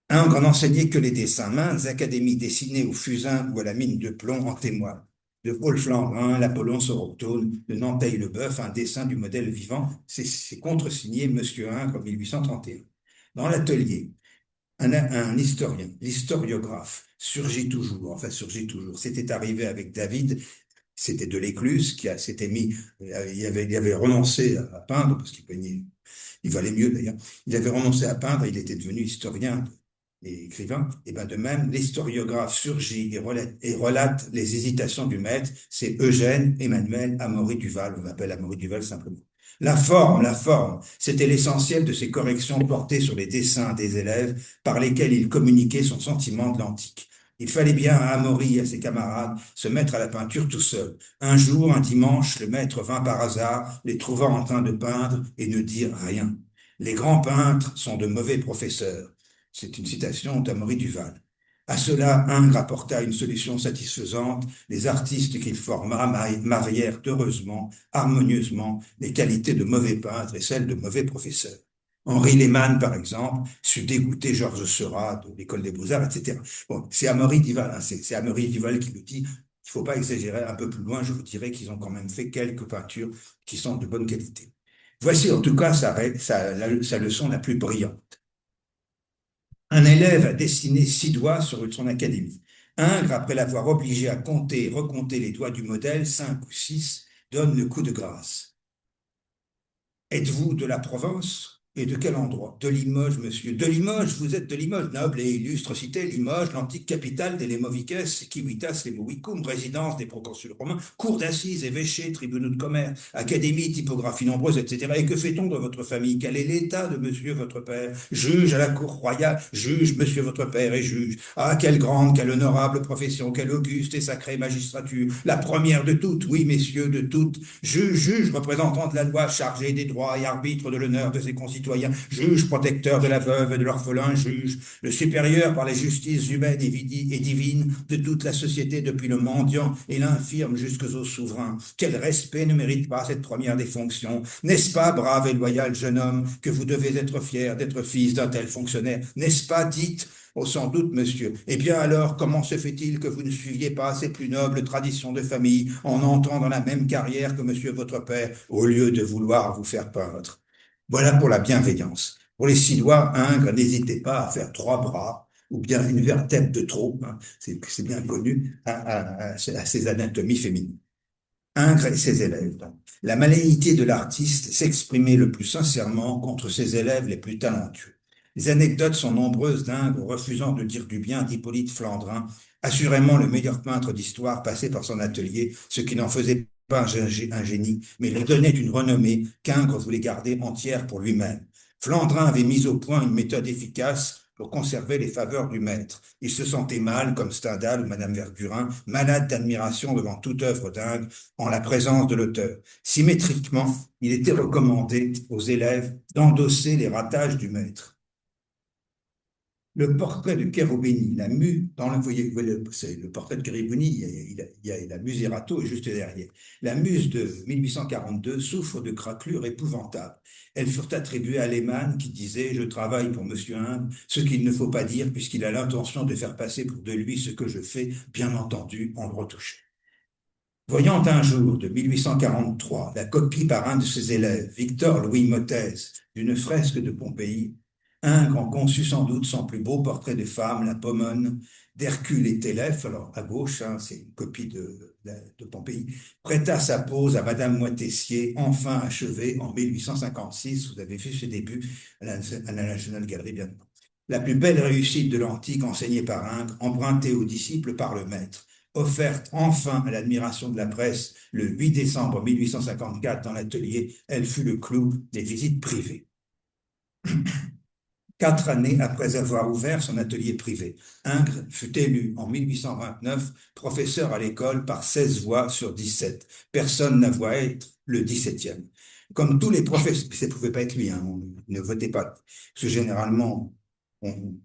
Ingres n'enseignait que les dessins. Maintes académies dessinées au fusain ou à la mine de plomb en témoignent. De Paul Flandrin, l'Apollon Soroctone, de Nanteil-le-Bœuf, un dessin du modèle vivant, c'est contresigné Monsieur Ingres 1831. Dans l'atelier, un historien, l'historiographe, surgit toujours. C'était arrivé avec David, c'était Delescluze qui s'était mis, il avait renoncé à peindre, parce qu'il peignait, il valait mieux d'ailleurs, il avait renoncé à peindre, il était devenu historien et écrivain, et bien de même, l'historiographe surgit et relate les hésitations du maître, c'est Eugène Emmanuel Amaury Duval, on l'appelle Amaury Duval simplement. La forme, c'était l'essentiel de ces corrections portées sur les dessins des élèves par lesquels il communiquait son sentiment de l'antique. Il fallait bien à Amaury et à ses camarades se mettre à la peinture tout seul. Un jour, un dimanche, le maître vint par hasard, les trouvant en train de peindre et ne dire rien. Les grands peintres sont de mauvais professeurs. C'est une citation d'Amaury Duval. À cela, Ingres apporta une solution satisfaisante. Les artistes qu'il forma marièrent heureusement, harmonieusement, les qualités de mauvais peintres et celles de mauvais professeurs. Henri Lehmann, par exemple, sut dégoûter Georges Seurat de l'École des Beaux-Arts, etc. Bon, c'est Amaury Duval, hein, c'est Amaury Duval qui le dit. Il ne faut pas exagérer un peu plus loin, je vous dirais qu'ils ont quand même fait quelques peintures qui sont de bonne qualité. Voici en tout cas sa leçon la plus brillante. Un élève a dessiné 6 doigts sur son académie. Ingres, après l'avoir obligé à compter et recompter les doigts du modèle, 5 ou 6, donne le coup de grâce. Êtes-vous de la Provence? Et de quel endroit? De Limoges, monsieur. De Limoges, vous êtes de Limoges, noble et illustre cité, Limoges, l'antique capitale des Lemoviques, Civitas, Lemovicum, résidence des proconsuls romains, cour d'assises, évêchés, tribunaux de commerce, académie, typographie nombreuse, etc. Et que fait-on de votre famille? Quel est l'état de monsieur votre père? Juge à la cour royale, juge monsieur votre père et juge. Ah, quelle grande, quelle honorable profession, quelle auguste et sacrée magistrature, la première de toutes, oui, messieurs, de toutes. Juge, représentant de la loi, chargé des droits et arbitre de l'honneur de ses concitoyens, juge protecteur de la veuve et de l'orphelin, juge le supérieur par les justices humaines et divines de toute la société depuis le mendiant et l'infirme jusqu'aux souverains. Quel respect ne mérite pas cette première des fonctions? N'est-ce pas, brave et loyal jeune homme, que vous devez être fier d'être fils d'un tel fonctionnaire? N'est-ce pas, dites? Oh, sans doute, monsieur. Eh bien alors, comment se fait-il que vous ne suiviez pas ces plus nobles traditions de famille en entrant dans la même carrière que monsieur votre père, au lieu de vouloir vous faire peintre? Voilà pour la bienveillance. Pour les 6 doigts, Ingres, n'hésitez pas à faire 3 bras ou bien une vertèbre de trop, hein, c'est bien connu, à ces anatomies féminines. Ingres et ses élèves. Donc. La malénité de l'artiste s'exprimait le plus sincèrement contre ses élèves les plus talentueux. Les anecdotes sont nombreuses d'Ingres refusant de dire du bien d'Hippolyte Flandrin, assurément le meilleur peintre d'histoire passé par son atelier, ce qui n'en faisait pas un génie, mais lui donnait une renommée qu'Ingres voulait garder entière pour lui-même. Flandrin avait mis au point une méthode efficace pour conserver les faveurs du maître. Il se sentait mal, comme Stendhal ou Madame Verdurin, malade d'admiration devant toute œuvre d'Ingres, en la présence de l'auteur. Symétriquement, il était recommandé aux élèves d'endosser les ratages du maître. Le portrait de Cherubini, la muse, dans le, vous voyez, c'est le portrait de Cherubini, il y a la Muserato juste derrière. La muse de 1842 souffre de craquelures épouvantables. Elles furent attribuées à Lehmann qui disait « Je travaille pour Monsieur Ingres, ce qu'il ne faut pas dire puisqu'il a l'intention de faire passer pour de lui ce que je fais, bien entendu, en le retouchant. » Voyant un jour, de 1843, la copie par un de ses élèves, Victor Louis Motez, d'une fresque de Pompéi, Ingres en conçut sans doute son plus beau portrait de femme, la Pomone, d'Hercule et Télèphe, alors à gauche, hein, c'est une copie de Pompéi, prêta sa pose à Madame Moitessier, enfin achevée en 1856. Vous avez vu ce début à la National Gallery, bien. La plus belle réussite de l'antique enseignée par Ingres, empruntée aux disciples par le maître, offerte enfin à l'admiration de la presse le 8 décembre 1854 dans l'atelier, elle fut le clou des visites privées. 4 années après avoir ouvert son atelier privé, Ingres fut élu en 1829 professeur à l'école par 16 voix sur 17. Personne n'avoit être le 17e. Comme tous les professeurs, ça ne pouvait pas être lui, hein, on ne votait pas. Parce que généralement,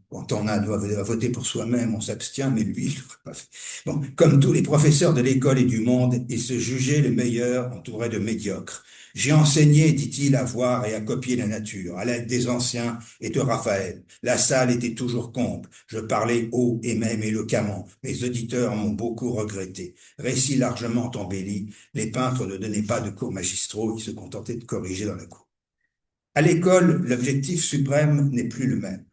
quand on doit voter pour soi-même, on s'abstient, mais lui, il l'aurait pas fait. Bon, comme tous les professeurs de l'école et du monde, il se jugeait le meilleur entouré de médiocres. J'ai enseigné, dit-il, à voir et à copier la nature, à l'aide des anciens et de Raphaël. La salle était toujours comble. Je parlais haut et même éloquemment. Mes auditeurs m'ont beaucoup regretté. Récit largement embelli, les peintres ne donnaient pas de cours magistraux, ils se contentaient de corriger dans la cour. À l'école, l'objectif suprême n'est plus le même.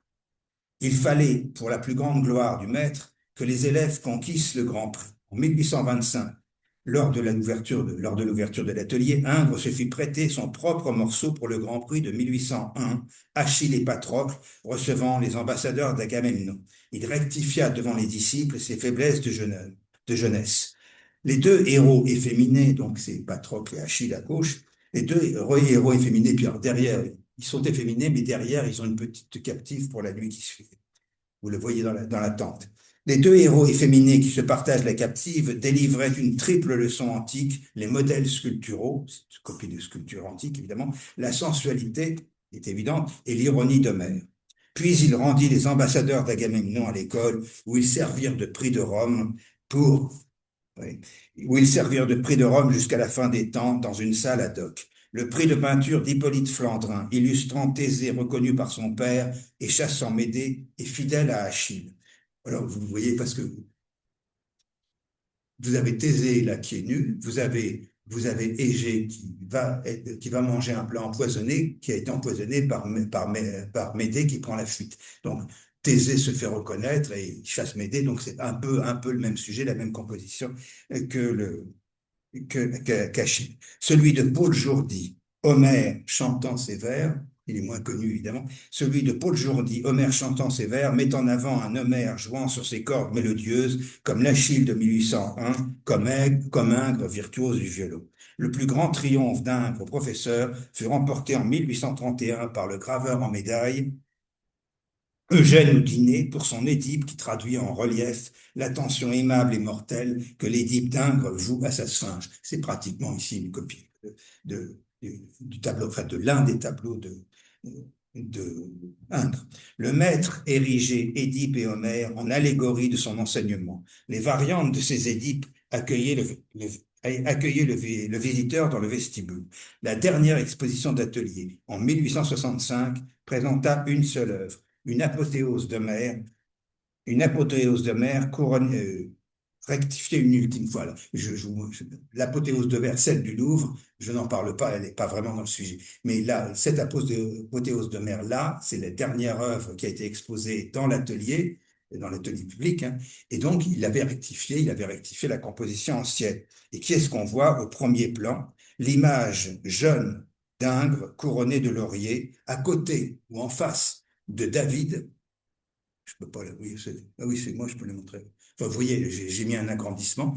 Il fallait, pour la plus grande gloire du maître, que les élèves conquissent le Grand Prix. En 1825, lors de l'ouverture de l'atelier, Ingres se fit prêter son propre morceau pour le Grand Prix de 1801, Achille et Patrocle, recevant les ambassadeurs d'Agamemnon. Il rectifia devant les disciples ses faiblesses de jeunesse. Les 2 héros efféminés, donc c'est Patrocle et Achille à gauche, les 2 héros efféminés, puis alors derrière, ils sont efféminés, mais derrière, ils ont une petite captive pour la nuit qui suit. Vous le voyez dans la tente. Les 2 héros efféminés qui se partagent la captive délivraient une triple leçon antique, les modèles sculpturaux, copie de sculpture antique évidemment, la sensualité est évidente, et l'ironie d'Homère. Puis il rendit les ambassadeurs d'Agamemnon à l'école, où ils servirent de prix de Rome jusqu'à la fin des temps dans une salle ad hoc. Le prix de peinture d'Hippolyte Flandrin, illustrant Thésée reconnu par son père et chassant Médée et fidèle à Achille. Alors, vous voyez, parce que vous avez Thésée là qui est nu, vous avez Égée qui va manger un plat empoisonné, qui a été empoisonné par Médée qui prend la fuite. Donc, Thésée se fait reconnaître et il chasse Médée, donc c'est un peu le même sujet, la même composition qu'Achille. Celui de Paul Jourdi, Homère chantant ses vers, il est moins connu évidemment, celui de Paul Jourdi, Homère chantant ses vers, met en avant un Homère jouant sur ses cordes mélodieuses, comme l'Achille de 1801, comme Ingres, virtuose du violon. Le plus grand triomphe d'Ingres, professeur, fut remporté en 1831 par le graveur en médaille Eugène Audinet pour son Édipe qui traduit en relief l'attention aimable et mortelle que l'Édipe d'Ingres voue à sa sphinge. C'est pratiquement ici une copie du tableau, enfin de l'un des tableaux de Ingres. Le maître érigeait Édipe et Homère en allégorie de son enseignement. Les variantes de ces Édipes accueillaient le visiteur dans le vestibule. La dernière exposition d'atelier, en 1865, présenta une seule œuvre, une apothéose d'Homère, couronnée, rectifiée une ultime fois. L'apothéose d'Homère, celle du Louvre, je n'en parle pas, elle n'est pas vraiment dans le sujet. Mais là, cette apothéose d'Homère, là, c'est la dernière œuvre qui a été exposée dans l'atelier public, hein, et donc il avait rectifié la composition ancienne. Et qui est-ce qu'on voit au premier plan? L'image jeune d'Ingres, couronné de laurier, à côté ou en face de David. Je peux pas, oui, c'est moi, je peux le montrer. Enfin, vous voyez, j'ai mis un agrandissement.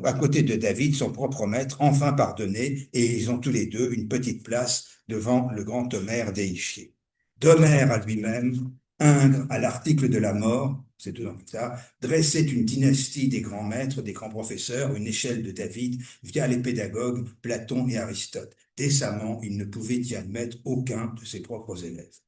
À côté de David, son propre maître, enfin pardonné, et ils ont tous les deux une petite place devant le grand Homère déifié. D'Homère à lui-même, Ingres, à l'article de la mort, c'est 2 ans plus tard, dressait une dynastie des grands maîtres, des grands professeurs, une échelle de David via les pédagogues Platon et Aristote. Décemment, il ne pouvait y admettre aucun de ses propres élèves.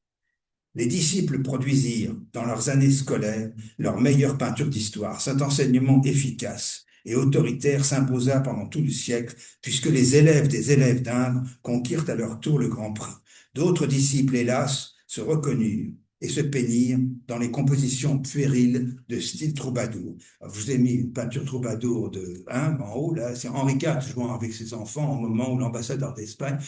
Les disciples produisirent, dans leurs années scolaires, leur meilleure peinture d'histoire. Cet enseignement efficace et autoritaire s'imposa pendant tout le siècle, puisque les élèves des élèves d'Ingres conquirent à leur tour le grand prix. D'autres disciples, hélas, se reconnurent et se peignirent dans les compositions puériles de style troubadour. Alors, je vous ai mis une peinture troubadour de Ingres en haut, là, c'est Henri IV jouant avec ses enfants au moment où l'ambassadeur d'Espagne,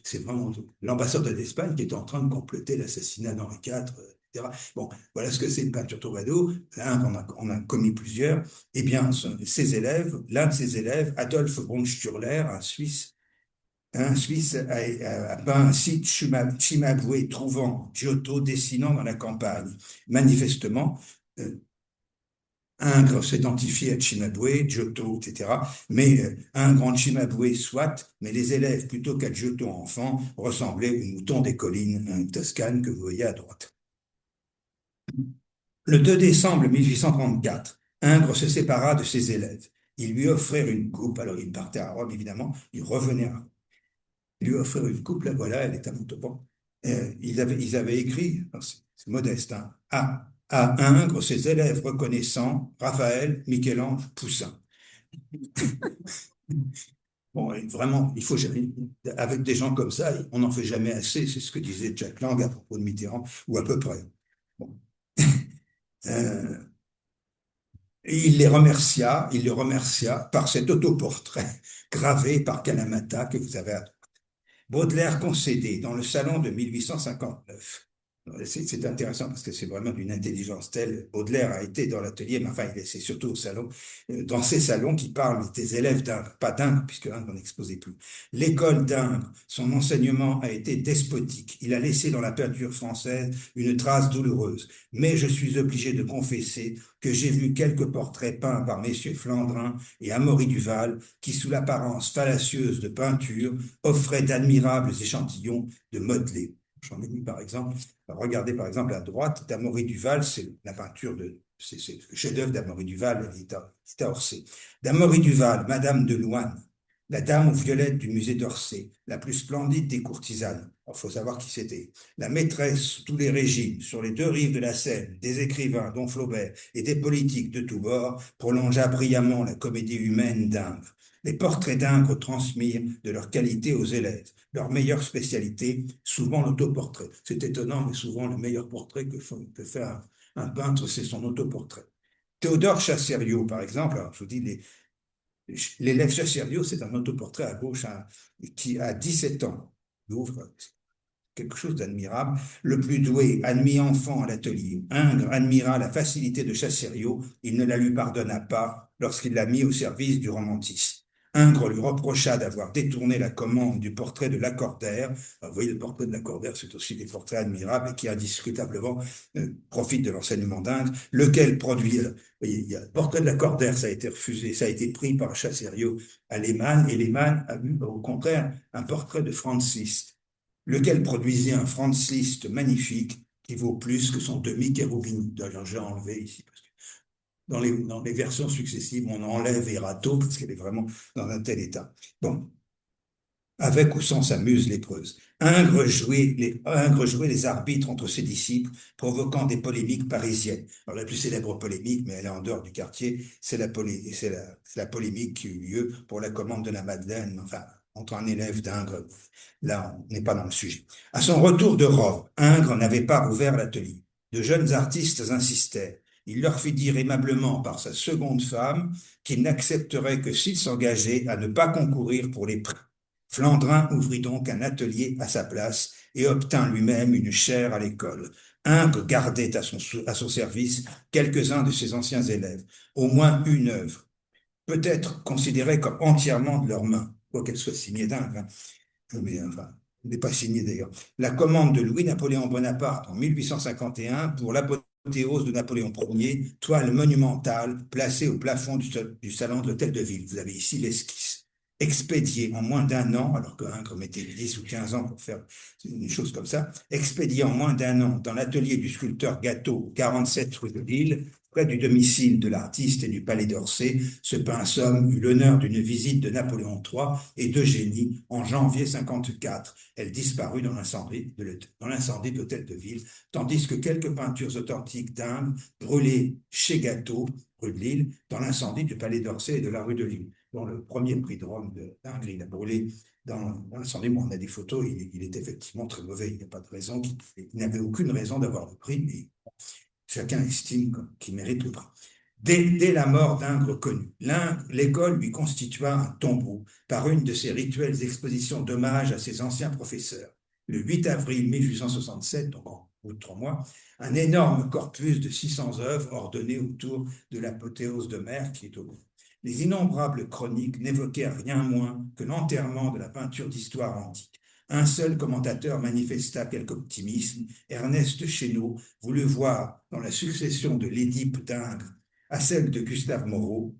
c'est vraiment l'ambassadeur d'Espagne qui est en train de comploter l'assassinat d'Henri IV, etc. Bon, voilà ce que c'est une peinture troubadour. Ingres on a commis plusieurs. Eh bien, l'un de ses élèves, Adolphe Bronsturler, un Suisse a peint un site Cimabue trouvant Giotto dessinant dans la campagne. Manifestement, Ingres s'identifiait à Cimabue, Giotto, etc. Mais un grand Cimabue soit, mais les élèves, plutôt qu'à Giotto enfant, ressemblaient aux moutons des collines toscanes que vous voyez à droite. Le 2 décembre 1834, Ingres se sépara de ses élèves. Ils lui offrirent une coupe, alors il partait à Rome évidemment, il revenait à Rome. Lui offrir une coupe, là voilà, elle est à Montauban. Ils avaient écrit, c'est modeste, hein, à Ingres, ses élèves reconnaissants, Raphaël, Michel-Ange, Poussin. Bon, vraiment, il faut jamais, avec des gens comme ça, on n'en fait jamais assez, c'est ce que disait Jack Lang à propos de Mitterrand, ou à peu près. Bon. Il les remercia par cet autoportrait gravé par Kalamata que vous avez à Baudelaire concédé dans le salon de 1859. C'est intéressant parce que c'est vraiment d'une intelligence telle. Baudelaire a été dans l'atelier, mais enfin, c'est surtout au salon, dans ces salons qui parlent des élèves d'Ingres, pas d'Ingres, puisque Ingres n'exposait plus. L'école d'Ingres, son enseignement a été despotique. Il a laissé dans la peinture française une trace douloureuse. Mais je suis obligé de confesser que j'ai vu quelques portraits peints par messieurs Flandrin et Amaury Duval, qui, sous l'apparence fallacieuse de peinture, offraient d'admirables échantillons de modelé. J'en ai mis par exemple, regardez par exemple à droite, d'Amaury Duval, c'est la peinture c'est le chef-d'œuvre d'Amaury Duval, il est à Orsay. D'Amaury Duval, Madame de Loine, la dame aux violettes du musée d'Orsay, la plus splendide des courtisanes. Il faut savoir qui c'était. La maîtresse sous tous les régimes, sur les 2 rives de la Seine, des écrivains, dont Flaubert, et des politiques de tous bords, prolongea brillamment la comédie humaine d'Ingres. Les portraits d'Ingres transmirent de leur qualité aux élèves. Leur meilleure spécialité, souvent l'autoportrait. C'est étonnant, mais souvent le meilleur portrait que fait un peintre, c'est son autoportrait. Théodore Chassériau, par exemple, alors je vous dis, L'élève Chassériau, c'est un autoportrait à gauche qui a 17 ans. Il ouvre quelque chose d'admirable. Le plus doué admis enfant à l'atelier. Ingres admira la facilité de Chassériau. Il ne la lui pardonna pas lorsqu'il l'a mis au service du romantisme. Ingres lui reprocha d'avoir détourné la commande du portrait de Lacordaire. Vous voyez, le portrait de Lacordaire, c'est aussi des portraits admirables et qui indiscutablement profitent de l'enseignement d'Ingres, lequel produit, vous voyez, il y a le portrait de Lacordaire, ça a été refusé, ça a été pris par Chassériau à Lehmann, et Lehmann a vu au contraire un portrait de Franz Liszt, lequel produisit un Franz Liszt magnifique qui vaut plus que son demi-chérubin. D'ailleurs, j'ai enlevé ici, parce que dans les versions successives, on enlève Erato, parce qu'elle est vraiment dans un tel état. Bon, avec ou sans sa muse lépreuse. Ingres jouait les arbitres entre ses disciples, provoquant des polémiques parisiennes. Alors, la plus célèbre polémique, mais elle est en dehors du quartier, c'est la polémique qui eut lieu pour la commande de la Madeleine, enfin, entre un élève d'Ingres. Là, on n'est pas dans le sujet. À son retour de Rome, Ingres n'avait pas rouvert l'atelier. De jeunes artistes insistèrent. Il leur fit dire aimablement par sa seconde femme qu'il n'accepterait que s'il s'engageait à ne pas concourir pour les prix. Flandrin ouvrit donc un atelier à sa place et obtint lui-même une chaire à l'école. Ingres gardait à son service quelques-uns de ses anciens élèves, au moins une œuvre, peut-être considérée comme entièrement de leurs mains, quoiqu'elle soit signée d'Ingres, hein. Mais enfin, elle n'est pas signée d'ailleurs. La commande de Louis-Napoléon Bonaparte en 1851 pour l'apothéose de Napoléon Ier, toile monumentale placée au plafond du salon de l'Hôtel de Ville. Vous avez ici l'esquisse. Expédié en moins d'un an, alors que Ingres mettait 10 ou 15 ans pour faire une chose comme ça, expédié en moins d'un an dans l'atelier du sculpteur Gâteau, 47 rue de Lille, près du domicile de l'artiste et du palais d'Orsay, ce pince homme eut l'honneur d'une visite de Napoléon III et d'Eugénie en janvier 54. Elle disparut dans l'incendie de l'hôtel de ville, tandis que quelques peintures authentiques d'Ingres brûlées chez Gâteau, rue de Lille, dans l'incendie du palais d'Orsay et de la rue de Lille. Dans le premier prix de Rome d'Ingres, il a brûlé dans l'incendie. Bon, on a des photos, il est effectivement très mauvais. Il n'y a pas de raison, il n'avait aucune raison d'avoir le prix, mais chacun estime qu'il mérite le prix. Dès la mort d'Ingres connu, l'école lui constitua un tombeau par une de ses rituelles expositions d'hommage à ses anciens professeurs. Le 8 avril 1867, donc en bout de 3 mois, un énorme corpus de 600 œuvres ordonnées autour de l'apothéose d'Homère qui est au bout. Les innombrables chroniques n'évoquèrent rien moins que l'enterrement de la peinture d'histoire antique. Un seul commentateur manifesta quelque optimisme. Ernest Chénaud voulut voir dans la succession de l'Édipe d'Ingres à celle de Gustave Moreau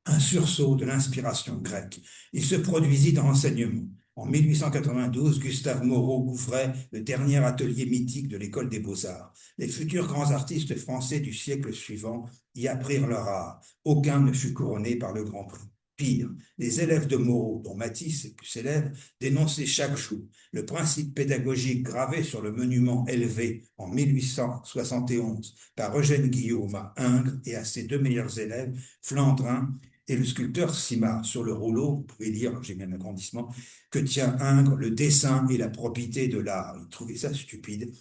un sursaut de l'inspiration grecque. Il se produisit dans l'enseignement. En 1892, Gustave Moreau ouvrait le dernier atelier mythique de l'École des Beaux-Arts. Les futurs grands artistes français du siècle suivant y apprirent leur art. Aucun ne fut couronné par le Grand Prix. Pire, les élèves de Moreau, dont Matisse est plus célèbre, dénonçaient chaque jour le principe pédagogique gravé sur le monument élevé en 1871 par Eugène Guillaume à Ingres et à ses deux meilleurs élèves, Flandrin et le sculpteur Simard. Sur le rouleau, vous pouvez lire, j'ai mis un agrandissement, que tient Ingres, le dessin et la probité de l'art. Il trouvait ça stupide.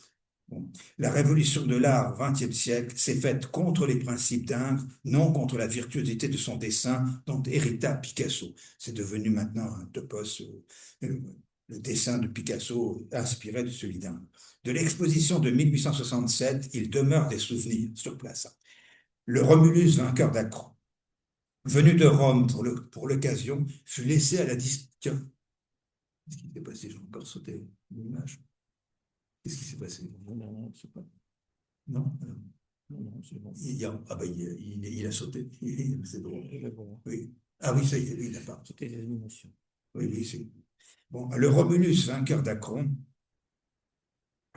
Bon. La révolution de l'art au XXe siècle s'est faite contre les principes d'Ingres, non contre la virtuosité de son dessin dont hérita Picasso. C'est devenu maintenant un topos, le dessin de Picasso inspiré de celui d'Ingres. De l'exposition de 1867, il demeure des souvenirs sur place. Le Romulus vainqueur d'Acron, venu de Rome pour l'occasion, fut laissé à la disposition. Qu'est-ce qui s'est passé? J'ai encore sauté une image. Qu'est-ce qui s'est passé? Non, c'est pas. Non, Non, c'est bon. il a sauté. C'est drôle. Bon. Oui. Ah oui, ça y est, il n'a pas. C'était des émotions. Oui, c'est. Bon, le Romulus, vainqueur d'Acron,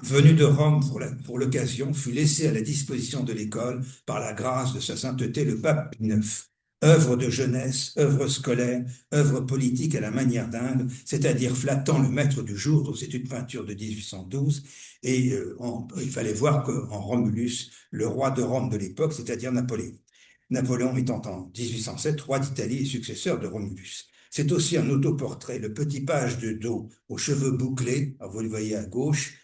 venu de Rome pour l'occasion, fut laissé à la disposition de l'école par la grâce de sa sainteté le pape Pie IX. Œuvre de jeunesse, œuvre scolaire, œuvre politique à la manière d'Ingres, c'est-à-dire flattant le maître du jour, dont c'est une peinture de 1812, et il fallait voir qu'en Romulus, le roi de Rome de l'époque, c'est-à-dire Napoléon. Napoléon étant en 1807 roi d'Italie et successeur de Romulus. C'est aussi un autoportrait, le petit page de dos aux cheveux bouclés, vous le voyez à gauche,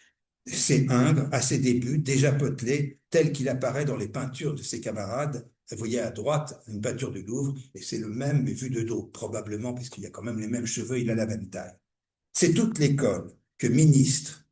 c'est Ingres, à ses débuts, déjà potelé, tel qu'il apparaît dans les peintures de ses camarades Vous voyez à droite une peinture du Louvre, et c'est le même, mais vu de dos, probablement, puisqu'il y a quand même les mêmes cheveux, il a la même taille. C'est toute l'école que ministres,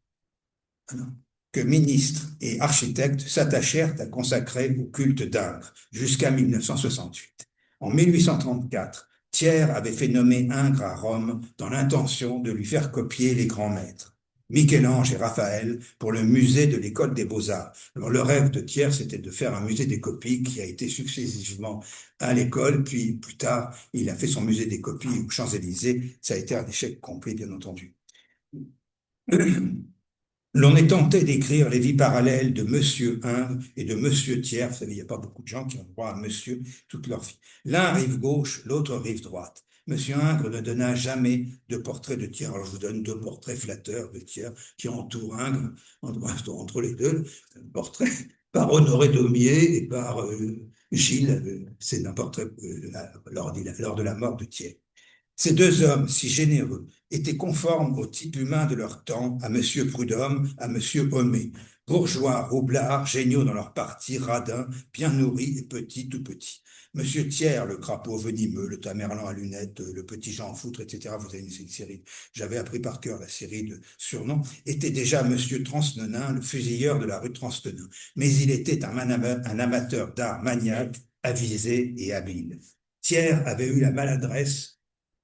que ministres et architectes s'attachèrent à consacrer au culte d'Ingres jusqu'à 1968. En 1834, Thiers avait fait nommer Ingres à Rome dans l'intention de lui faire copier les grands maîtres, Michel-Ange et Raphaël, pour le musée de l'école des beaux-arts. Alors, le rêve de Thiers, c'était de faire un musée des copies qui a été successivement à l'école, puis plus tard, il a fait son musée des copies aux Champs-Élysées. Ça a été un échec complet, bien entendu. L'on est tenté d'écrire les vies parallèles de Monsieur Ingres et de Monsieur Thiers. Vous savez, il n'y a pas beaucoup de gens qui ont droit à Monsieur toute leur vie. L'un rive gauche, l'autre rive droite. Monsieur Ingres ne donna jamais de portrait de Thiers. Alors, je vous donne deux portraits flatteurs de Thiers qui entourent Ingres, entre les deux. Un portrait par Honoré Daumier et par Gilles. C'est un portrait lors de la mort de Thiers. Ces deux hommes, si généreux, étaient conformes au type humain de leur temps, à Monsieur Prudhomme, à Monsieur Homais, bourgeois, roublards, géniaux dans leur parti, radins, bien nourris et petits, tout petits. Monsieur Thiers, le crapaud venimeux, le Tamerlan à lunettes, le petit Jean Foutre, etc. Vous avez une série, j'avais appris par cœur la série de surnoms, était déjà Monsieur Transnonain, le fusilleur de la rue Transnonain. Mais il était un amateur d'art maniaque, avisé et habile. Thiers avait eu la maladresse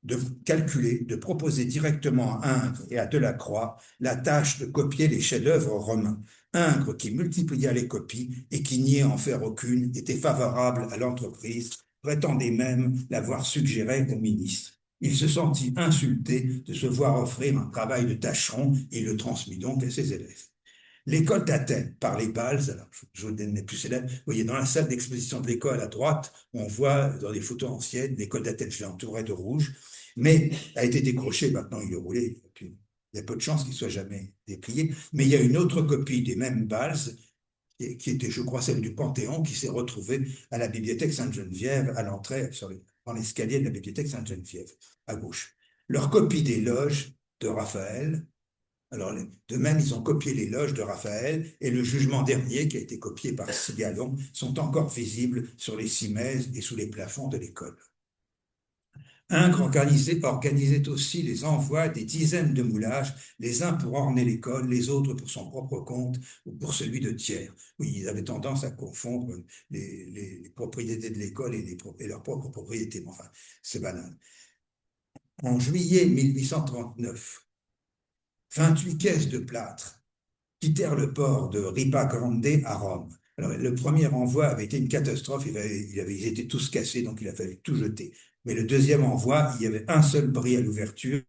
de calculer, de proposer directement à Ingres et à Delacroix la tâche de copier les chefs-d'œuvre romains. Ingres, qui multiplia les copies et qui niait en faire aucune, était favorable à l'entreprise, prétendait même l'avoir suggéré au ministre. Il se sentit insulté de se voir offrir un travail de tâcheron et le transmit donc à ses élèves. L'école d'Athènes, par les Bals, alors je vous donne les plus célèbres, vous voyez, dans la salle d'exposition de l'école à droite, on voit dans des photos anciennes, l'école d'Athènes, je l'ai entourée de rouge, mais a été décroché, maintenant il est roulé, il y a peu de chances qu'il soit jamais déplié, mais il y a une autre copie des mêmes Bals, qui était, je crois, celle du Panthéon, qui s'est retrouvée à la bibliothèque Sainte-Geneviève, à l'entrée, dans l'escalier de la bibliothèque Sainte-Geneviève, à gauche. Leur copie des loges de Raphaël. Alors, de même, ils ont copié les loges de Raphaël et le jugement dernier, qui a été copié par Sigalon, sont encore visibles sur les cimaises et sous les plafonds de l'école. Ingres organisait aussi les envois des dizaines de moulages, les uns pour orner l'école, les autres pour son propre compte ou pour celui de Thiers. Oui, ils avaient tendance à confondre les propriétés de l'école et leurs propres propriétés. Enfin, c'est banal. En juillet 1839, 28 caisses de plâtre quittèrent le port de Ripa Grande à Rome. Alors, le premier envoi avait été une catastrophe, ils étaient tous cassés, donc il a fallu tout jeter. Mais le deuxième envoi, il y avait un seul bris à l'ouverture.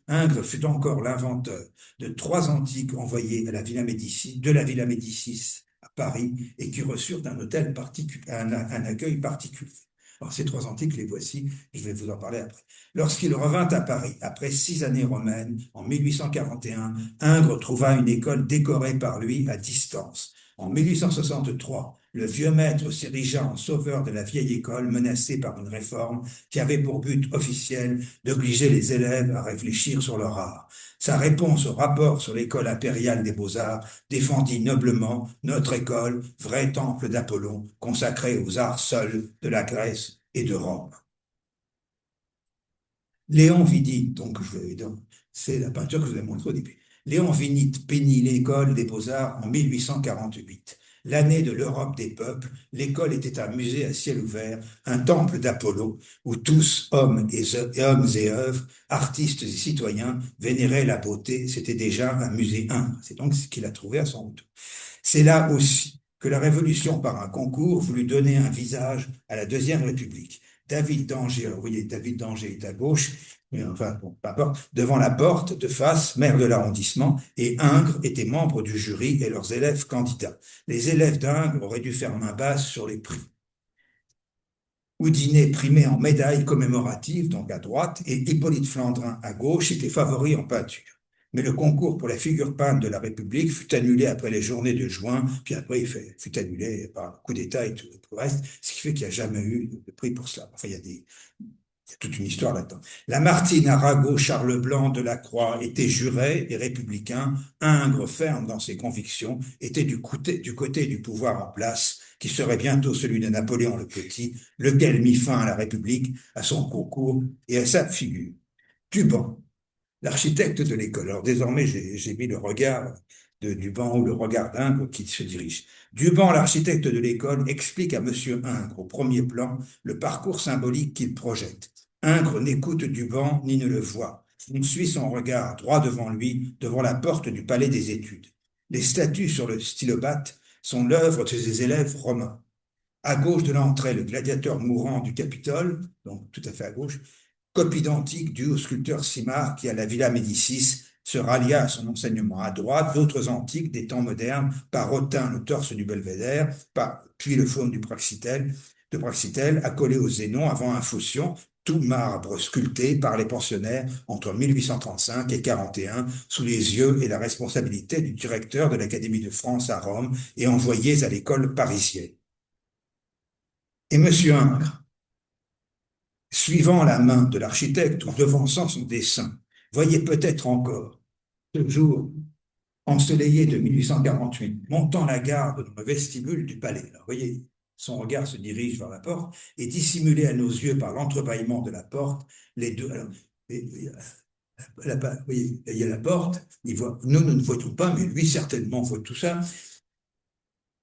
Ingres fut encore l'inventeur de 3 antiques envoyés à la Villa Médicis, de la Villa Médicis à Paris, et qui reçurent un accueil particulier. Alors, ces 3 antiques, les voici, je vais vous en parler après. Lorsqu'il revint à Paris, après 6 années romaines, en 1841, Ingres trouva une école décorée par lui à distance. En 1863, le vieux maître s'érigea en sauveur de la vieille école menacée par une réforme qui avait pour but officiel d'obliger les élèves à réfléchir sur leur art. Sa réponse au rapport sur l'école impériale des beaux-arts défendit noblement notre école, vrai temple d'Apollon, consacré aux arts seuls de la Grèce et de Rome. Léon Vidit, c'est la peinture que je vous ai montrée au début. Léon Vidit peignit l'école des beaux-arts en 1848. L'année de l'Europe des peuples, l'école était un musée à ciel ouvert, un temple d'Apollo, où tous, hommes et œuvres, artistes et citoyens, vénéraient la beauté. C'était déjà un musée Ingres. C'est donc ce qu'il a trouvé à son retour. C'est là aussi que la Révolution, par un concours, voulut donner un visage à la Deuxième République. David d'Angers, alors vous voyez, David d'Angers est à gauche, mais enfin, bon, peu importe, devant la porte, de face, maire de l'arrondissement, et Ingres était membre du jury et leurs élèves candidats. Les élèves d'Ingres auraient dû faire main basse sur les prix. Houdinet, primé en médaille commémorative, donc à droite, et Hippolyte Flandrin à gauche, étaient favoris en peinture. Mais le concours pour la figure peinte de la République fut annulé après les journées de juin, puis après il fut annulé par le coup d'État et tout le reste, ce qui fait qu'il n'y a jamais eu de prix pour cela. Enfin, il y a toute une histoire là-dedans. Lamartine, Arago, Charles Blanc, Delacroix étaient jurés et républicains, Ingres, ferme dans ses convictions, était du côté du pouvoir en place, qui serait bientôt celui de Napoléon le Petit, lequel mit fin à la République, à son concours et à sa figure. Duban, l'architecte de l'école. Alors désormais, j'ai mis le regard de Duban ou le regard d'Ingres qui se dirige. Duban, l'architecte de l'école, explique à Monsieur Ingres, au premier plan, le parcours symbolique qu'il projette. Ingres n'écoute Duban ni ne le voit. Il suit son regard droit devant lui, devant la porte du palais des études. Les statues sur le stylobate sont l'œuvre de ses élèves romains. À gauche de l'entrée, le gladiateur mourant du Capitole, donc tout à fait à gauche, copie identique due au sculpteur Simard qui, à la Villa Médicis, se rallia à son enseignement. À droite, d'autres antiques des temps modernes, par Rotin, le torse du Belvédère, puis le faune de Praxitèle, accolé au Zénon avant un Phocion, tout marbre sculpté par les pensionnaires entre 1835 et 41, sous les yeux et la responsabilité du directeur de l'Académie de France à Rome et envoyés à l'école parisienne. Et Monsieur Ingres, suivant la main de l'architecte ou devançant son dessin, voyez peut-être encore ce jour ensoleillé de 1848, montant la garde dans le vestibule du palais. Alors, voyez, son regard se dirige vers la porte et dissimulé à nos yeux par l'entrebâillement de la porte, les deux. Alors, vous voyez, il y a la porte, nous ne voyons pas, mais lui certainement voit tout ça.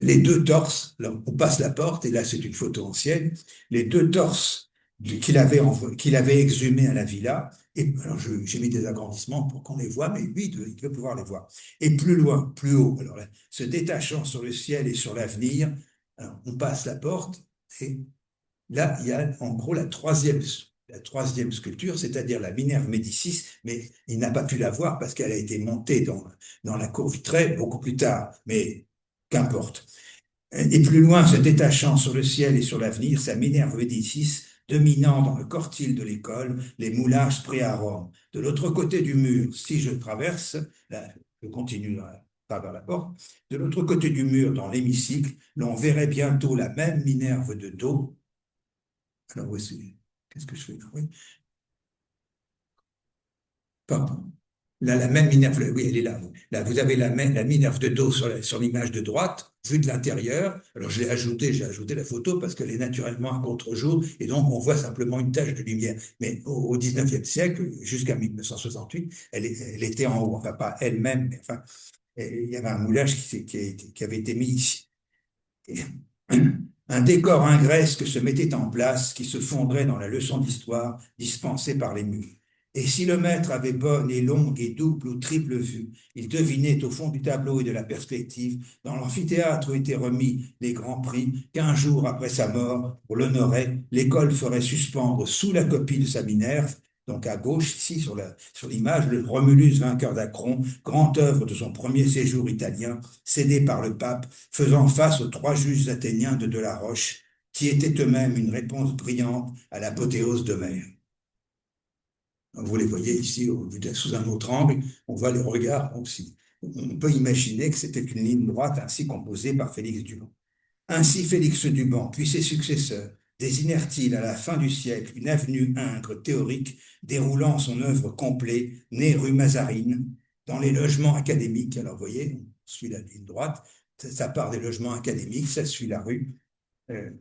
Les deux torses, là, on passe la porte, et là c'est une photo ancienne, les deux torses qu'il avait exhumés à la villa, et alors j'ai mis des agrandissements pour qu'on les voit, mais lui, il devait pouvoir les voir. Et plus loin, plus haut, alors là, se détachant sur le ciel et sur l'avenir, on passe la porte, et là, il y a en gros la troisième sculpture, c'est-à-dire la Minerve Médicis, mais il n'a pas pu la voir parce qu'elle a été montée dans la cour vitrée beaucoup plus tard, mais qu'importe. Et plus loin, se détachant sur le ciel et sur l'avenir, sa Minerve Médicis, dominant dans le cortil de l'école les moulages prêts à Rome. De l'autre côté du mur, si je traverse, là, je continue à travers la porte, de l'autre côté du mur, dans l'hémicycle, l'on verrait bientôt la même Minerve de dos. Alors, oui, qu'est-ce que je fais là? Oui. Pardon. Là, la même Minerve, oui, elle est là. Là, vous avez la Minerve de dos sur l'image de droite, vue de l'intérieur. Alors, j'ai ajouté la photo parce qu'elle est naturellement à contre-jour et donc on voit simplement une tache de lumière. Mais au 19e siècle, jusqu'à 1968, elle était en haut. Enfin, pas elle-même, mais enfin, il y avait un moulage qui avait été mis ici. Et un décor ingresque se mettait en place qui se fondrait dans la leçon d'histoire dispensée par les murs. Et si le maître avait bonne et longue et double ou triple vue, il devinait au fond du tableau et de la perspective, dans l'amphithéâtre où étaient remis les grands prix, qu'1 jour après sa mort, pour l'honorer, l'école ferait suspendre sous la copie de sa Minerve, donc à gauche, ici sur l'image, le Romulus vainqueur d'Acron, grande œuvre de son premier séjour italien, cédé par le pape, faisant face aux 3 juges athéniens de Delaroche, qui étaient eux-mêmes une réponse brillante à l'apothéose d'Homère. Vous les voyez ici, sous un autre angle, on voit les regards aussi. On peut imaginer que c'était une ligne droite ainsi composée par Félix Duban. Ainsi Félix Duban, puis ses successeurs, désignèrent-ils à la fin du siècle une avenue Ingres théorique déroulant son œuvre complète, née rue Mazarine, dans les logements académiques. Alors vous voyez, on suit la ligne droite, ça part des logements académiques, ça suit la rue,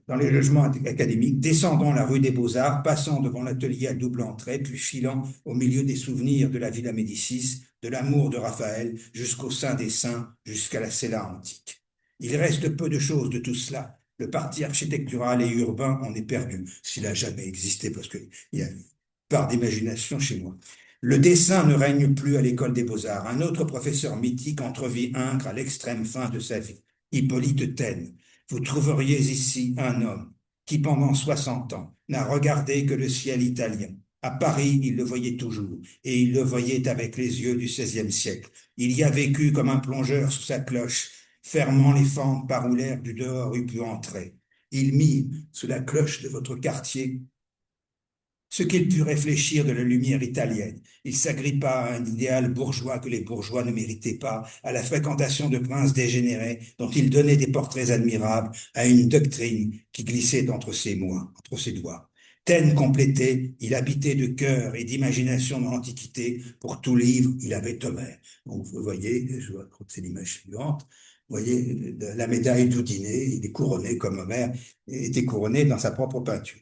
dans les logements académiques, descendant la rue des Beaux-Arts, passant devant l'atelier à double entrée, puis filant au milieu des souvenirs de la Villa Médicis, de l'amour de Raphaël, jusqu'au Saint des Saints, jusqu'à la Cella antique. Il reste peu de choses de tout cela. Le parti architectural et urbain en est perdu, s'il a jamais existé, parce qu'il y a une part d'imagination chez moi. Le dessin ne règne plus à l'école des Beaux-Arts. Un autre professeur mythique entrevit Ingres à l'extrême fin de sa vie, Hippolyte Taine. Vous trouveriez ici un homme qui, pendant 60 ans, n'a regardé que le ciel italien. À Paris, il le voyait toujours, et il le voyait avec les yeux du XVIe siècle. Il y a vécu comme un plongeur sous sa cloche, fermant les fentes par où l'air du dehors eût pu entrer. Il mit, sous la cloche de votre quartier, ce qu'il put réfléchir de la lumière italienne. Il s'agrippa à un idéal bourgeois que les bourgeois ne méritaient pas, à la fréquentation de princes dégénérés dont il donnait des portraits admirables, à une doctrine qui glissait entre ses doigts. Taine complété, il habitait de cœur et d'imagination dans l'Antiquité. Pour tout livre, il avait Homère. Donc vous voyez, je crois que c'est l'image suivante, voyez, la médaille d'Oudiné, il est couronné comme Homère était couronné dans sa propre peinture.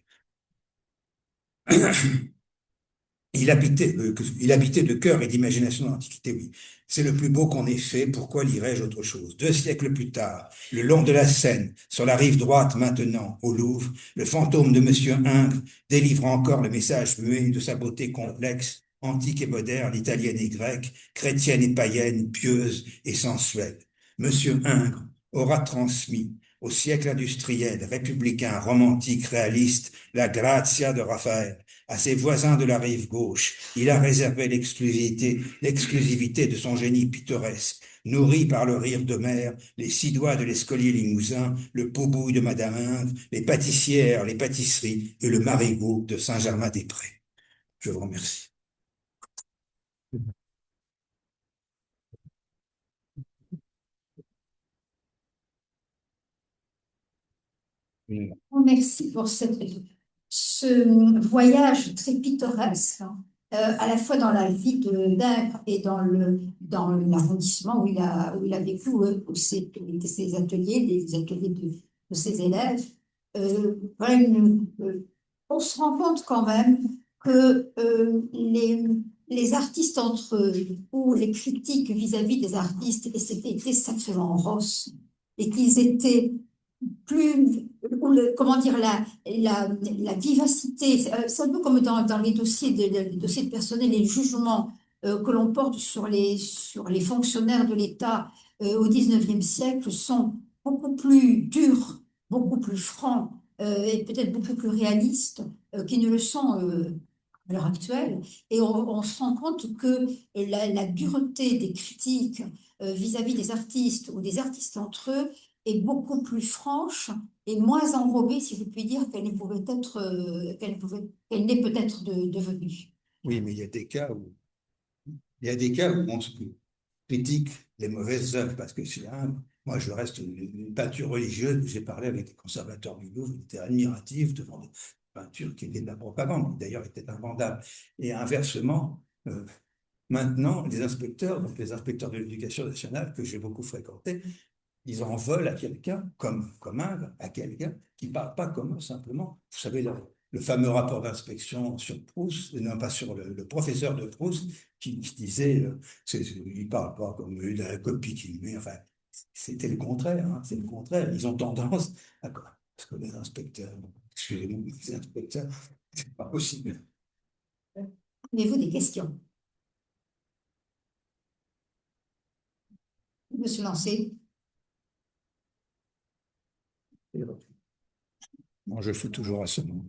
Il habitait de cœur et d'imagination dans l'Antiquité, oui. C'est le plus beau qu'on ait fait, pourquoi lirais-je autre chose? 2 siècles plus tard, le long de la Seine, sur la rive droite maintenant, au Louvre, le fantôme de Monsieur Ingres délivre encore le message muet de sa beauté complexe, antique et moderne, italienne et grecque, chrétienne et païenne, pieuse et sensuelle. Monsieur Ingres aura transmis au siècle industriel, républicain, romantique, réaliste, la grazia de Raphaël. À ses voisins de la rive gauche, il a réservé l'exclusivité de son génie pittoresque, nourri par le rire de mer, les 6 doigts de l'escolier limousin, le pot-bouille de Madame Ingres, les pâtissières, les pâtisseries et le marigot de Saint-Germain-des-Prés. Je vous remercie. Merci pour ce voyage très pittoresque, hein, à la fois dans la vie d'Ingres et dans l'arrondissement où il a vécu, ses ateliers, les ateliers de ses élèves. Voilà on se rend compte quand même que les artistes entre eux, ou les critiques vis-à-vis des artistes, étaient sacrément rosses, et qu'ils étaient plus, comment dire, la vivacité, c'est un peu comme dans les dossiers de personnel, les jugements que l'on porte sur les fonctionnaires de l'État au 19e siècle sont beaucoup plus durs, beaucoup plus francs et peut-être beaucoup plus réalistes qu'ils ne le sont à l'heure actuelle. Et on se rend compte que la dureté des critiques vis-à-vis des artistes ou des artistes entre eux est beaucoup plus franche et moins enrobée, si je puis dire, qu'elle ne pouvait être, qu'elle n'est peut-être devenue. Oui, mais il y a des cas où on se critique les mauvaises œuvres, parce que c'est moi, je reste une peinture religieuse. J'ai parlé avec des conservateurs du Louvre, ils étaient admiratifs devant des peintures qui étaient de la propagande, qui d'ailleurs étaient invendables. Et inversement, maintenant, les inspecteurs, donc les inspecteurs de l'éducation nationale que j'ai beaucoup fréquentés, ils en veulent à quelqu'un, comme Ingres, à quelqu'un qui ne parle pas comme eux, simplement. Vous savez, le fameux rapport d'inspection sur Proust, non pas sur le professeur de Proust, qui disait, il ne parle pas comme eux, il a la copie qu'il met, enfin, c'était le contraire, hein, c'est le contraire. Ils ont tendance à, parce que les inspecteurs, excusez-moi, les inspecteurs, c'est pas possible. Avez-vous des questions? Monsieur Lancé. Moi, je fais toujours à ce moment.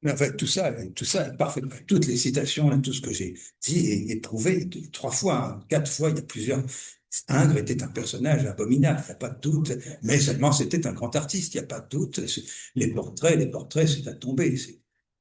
Mais en fait, tout ça est parfait. Toutes les citations, là, tout ce que j'ai dit est prouvé 3 fois, hein, 4 fois, il y a plusieurs. Ingres était un personnage abominable, il n'y a pas de doute, mais seulement c'était un grand artiste, il n'y a pas de doute. Les portraits, c'est à tomber.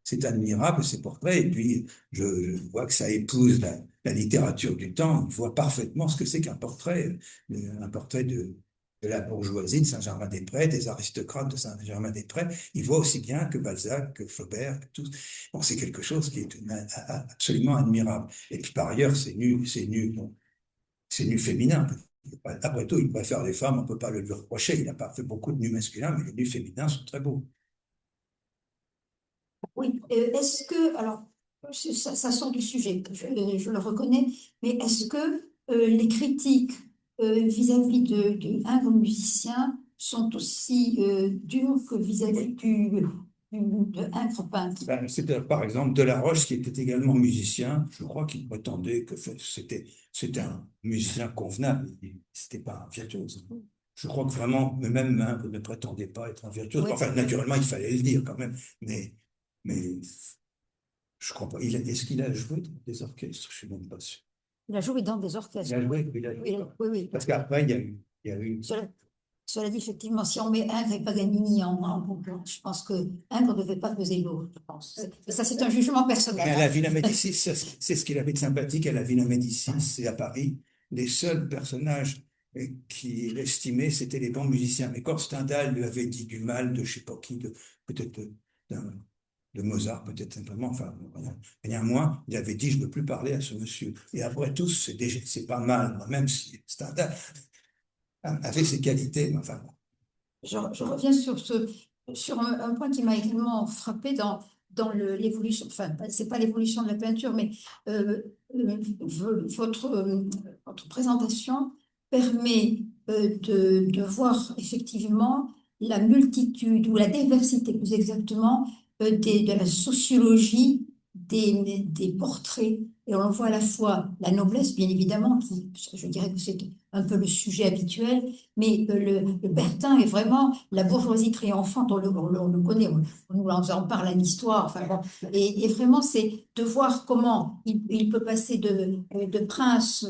C'est admirable, ces portraits. Et puis, je vois que ça épouse la littérature du temps. On voit parfaitement ce que c'est qu'un portrait, un portrait de la bourgeoisie de Saint-Germain-des-Prés, des aristocrates de Saint-Germain-des-Prés. Il voit aussi bien que Balzac, que Flaubert, que tout. Bon, c'est quelque chose qui est absolument admirable. Et puis, par ailleurs, c'est nu féminin. Après tout, il préfère les femmes, on ne peut pas le lui reprocher. Il n'a pas fait beaucoup de nus masculins, mais les nus féminins sont très beaux. Oui, est-ce que, alors, ça sort du sujet, je le reconnais, mais est-ce que les critiques vis-à-vis de Ingres musicien sont aussi dures que vis-à-vis de Ingres peintre? Ben, c'était par exemple Delaroche, qui était également musicien. Je crois qu'il prétendait que c'était un musicien convenable. C'était pas un virtuose. Je crois que vraiment, même Ingres ne prétendait pas être un virtuose. Oui. Enfin, naturellement, il fallait le dire quand même. Mais je crois pas. Est-ce qu'il a joué dans des orchestres? Je suis même pas sûr. Il a joué dans des orchestres. Il a joué, il a joué. Oui, oui. Parce qu'après, il y a eu. Cela dit, effectivement, si on met Ingres et Paganini en concurrence, je pense que Ingres ne devait pas peser lourd, je pense. Et ça, c'est un jugement personnel. Mais à la Villa Médicis, c'est ce qu'il avait de sympathique à la Villa Médicis et à Paris. Les seuls personnages qu'il estimait, c'était les bons musiciens. Mais quand Stendhal lui avait dit du mal de je ne sais pas qui, peut-être d'un de Mozart, peut-être simplement, enfin, rien moins, il avait dit, je ne veux plus parler à ce monsieur. Et après tout, c'est pas mal, même si Stendhal avait ses qualités, mais enfin, bon. Je reviens sur un point qui m'a également frappé dans l'évolution, enfin, c'est pas l'évolution de la peinture, mais votre présentation permet de voir effectivement la multitude ou la diversité, plus exactement, de la sociologie des portraits. Et on voit à la fois la noblesse, bien évidemment, qui, je dirais que c'est un peu le sujet habituel, mais le Bertin est vraiment la bourgeoisie triomphante, on le connaît, on nous en parle à l'histoire, enfin bon, et vraiment c'est de voir comment il peut passer de princes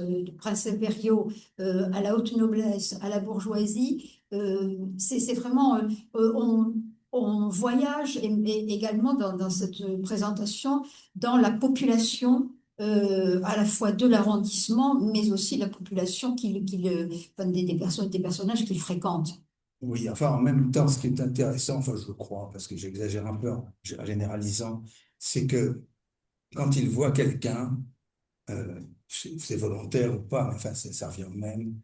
impériaux à la haute noblesse, à la bourgeoisie, c'est vraiment, on voyage également dans cette présentation dans la population à la fois de l'arrondissement, mais aussi la population enfin, des personnages qu'il fréquente. Oui, enfin, en même temps, ce qui est intéressant, enfin, je crois, parce que j'exagère un peu en généralisant, c'est que quand il voit quelqu'un, c'est volontaire ou pas, mais enfin, ça revient au même,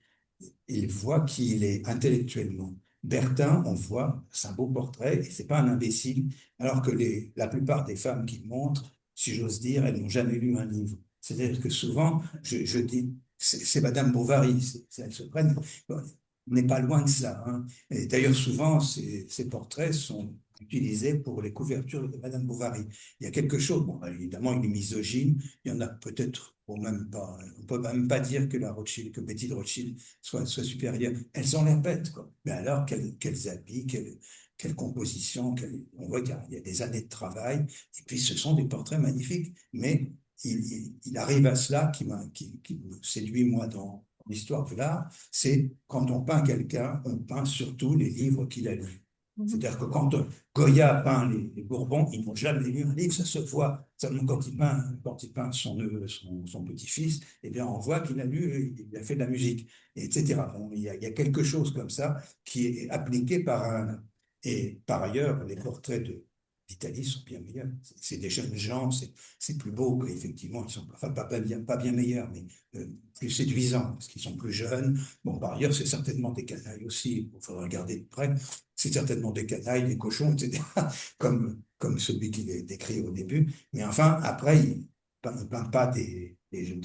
il voit qui il est intellectuellement. Bertin, on voit, c'est un beau portrait, et c'est pas un imbécile, alors que la plupart des femmes qu'il montre, si j'ose dire, elles n'ont jamais lu un livre. C'est-à-dire que souvent, je dis, c'est Madame Bovary, elles se prennent, bon, on n'est pas loin de ça, hein. Et d'ailleurs, souvent, ces portraits sont utilisés pour les couvertures de Madame Bovary. Il y a quelque chose, bon, évidemment, il est misogyne, il y en a peut-être, bon, même pas, on peut même pas dire que que Betty de Rothschild soit supérieure. Elles ont l'air bêtes, quoi. Mais alors, quels habits, quelle composition, on voit qu'il y a des années de travail, et puis ce sont des portraits magnifiques. Mais il arrive à cela qui me séduit, moi, dans l'histoire de l'art, c'est quand on peint quelqu'un, on peint surtout les livres qu'il a lus. C'est-à-dire que quand Goya peint les Bourbons, ils n'ont jamais lu un livre, ça se voit. Seulement quand il peint son petit-fils, eh bien, on voit qu'il a lu, il a fait de la musique, etc. Bon, il y a quelque chose comme ça qui est appliqué par un. Et par ailleurs, les portraits d'Italie sont bien meilleurs. C'est des jeunes gens, c'est plus beau, effectivement, ils sont enfin, pas bien meilleurs, mais plus séduisants, parce qu'ils sont plus jeunes. Bon, par ailleurs, c'est certainement des canailles aussi, il faudra regarder de près. C'est certainement des canailles, des cochons, etc., comme celui qui est décrit au début. Mais enfin, après, il ne peint pas des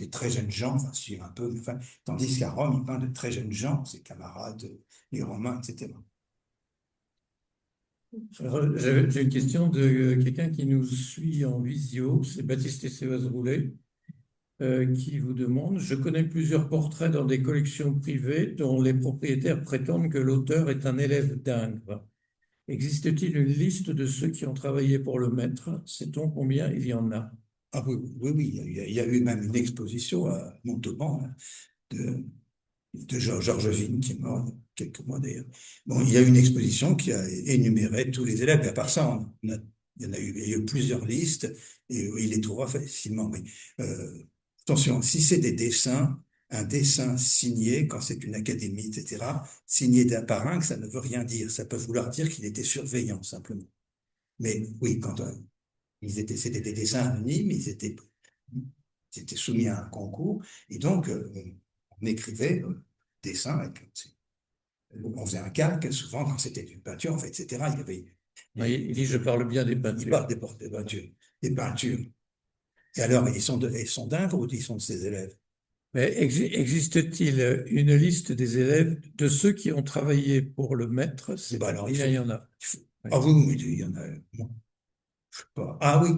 très jeunes gens, enfin, si un peu, mais enfin, tandis qu'à Rome, il peint de très jeunes gens, ses camarades, les Romains, etc. Alors, j'ai une question de quelqu'un qui nous suit en visio, c'est Baptiste Essévaz Roulet, qui vous demande: je connais plusieurs portraits dans des collections privées dont les propriétaires prétendent que l'auteur est un élève d'Ingres. Existe-t-il une liste de ceux qui ont travaillé pour le maître? Sait-on combien il y en a? Ah oui, oui, oui, il y a eu même une exposition à Montauban, hein, de Georges Vigne, qui est mort il y a quelques mois d'ailleurs. Bon, il y a eu une exposition qui a énuméré tous les élèves, et à part ça, il y a eu plusieurs listes, et il les trouvera facilement. Mais attention, si c'est des dessins, un dessin signé, quand c'est une académie, etc., signé d'un parrain, que ça ne veut rien dire. Ça peut vouloir dire qu'il était surveillant, simplement. Mais oui, c'était des dessins anonymes, ils étaient soumis à un concours, et donc on écrivait dessin, et puis on faisait un calque, souvent quand c'était une peinture, en fait, etc. Il y avait, Il dit: je parle bien des il peintures. parle des peintures, des peintures. Et alors, ils sont d'Ingres ou ils sont de ses élèves? Mais existe-t-il une liste des élèves de ceux qui ont travaillé pour le maître? Bah alors, Il y en a. Ah oui, oui, il y en a. Bon, je sais pas. Ah oui,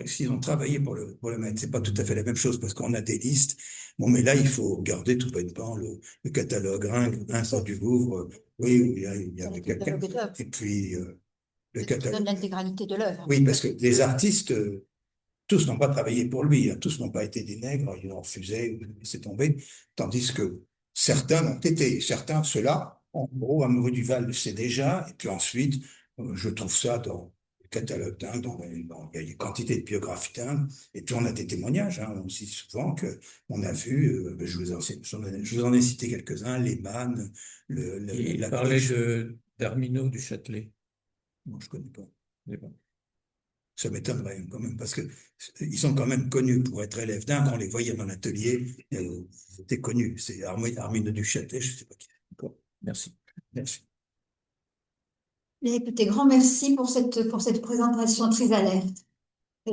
s'ils ont travaillé pour le maître, c'est pas tout à fait la même chose parce qu'on a des listes. Bon, mais là, il faut garder tout bêtement le catalogue Ingres du Louvre. Oui, oui, il y avait quelqu'un. Et puis, le Qui donne catalogue. l'intégralité de l'œuvre. Oui, parce que les artistes, tous n'ont pas travaillé pour lui, hein, tous n'ont pas été des nègres, ils ont refusé, c'est tombé, tandis que certains l'ont été. Certains, ceux-là, en gros, Amoureux du Val le sait déjà, et puis ensuite, je trouve ça dans le catalogue d'Inde, il y a une quantité de biographies d'Inde, et puis on a des témoignages, hein, aussi souvent que on a vu, je vous en ai cité quelques-uns, Lehmann, Il la parlait Cruche. d'Arminaud du Châtelet. Bon, je connais pas. Mais bon. Ça m'étonnerait quand même, parce que ils sont quand même connus pour être élèves d'un. Quand on les voyait dans l'atelier, ils étaient connus. C'est Armine de Duchâtelet, je ne sais pas qui. Bon, merci. Merci. Bien, écoutez, grand merci pour cette présentation très alerte. Je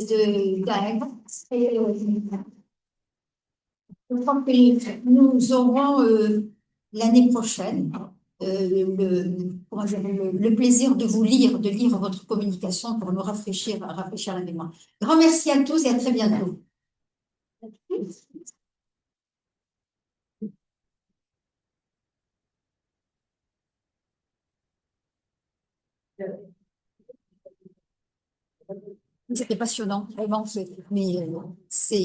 crois que nous aurons l'année prochaine comment dire, le plaisir de vous lire, de lire votre communication pour nous rafraîchir la mémoire. Grand merci à tous et à très bientôt. C'était passionnant, vraiment, mais c'est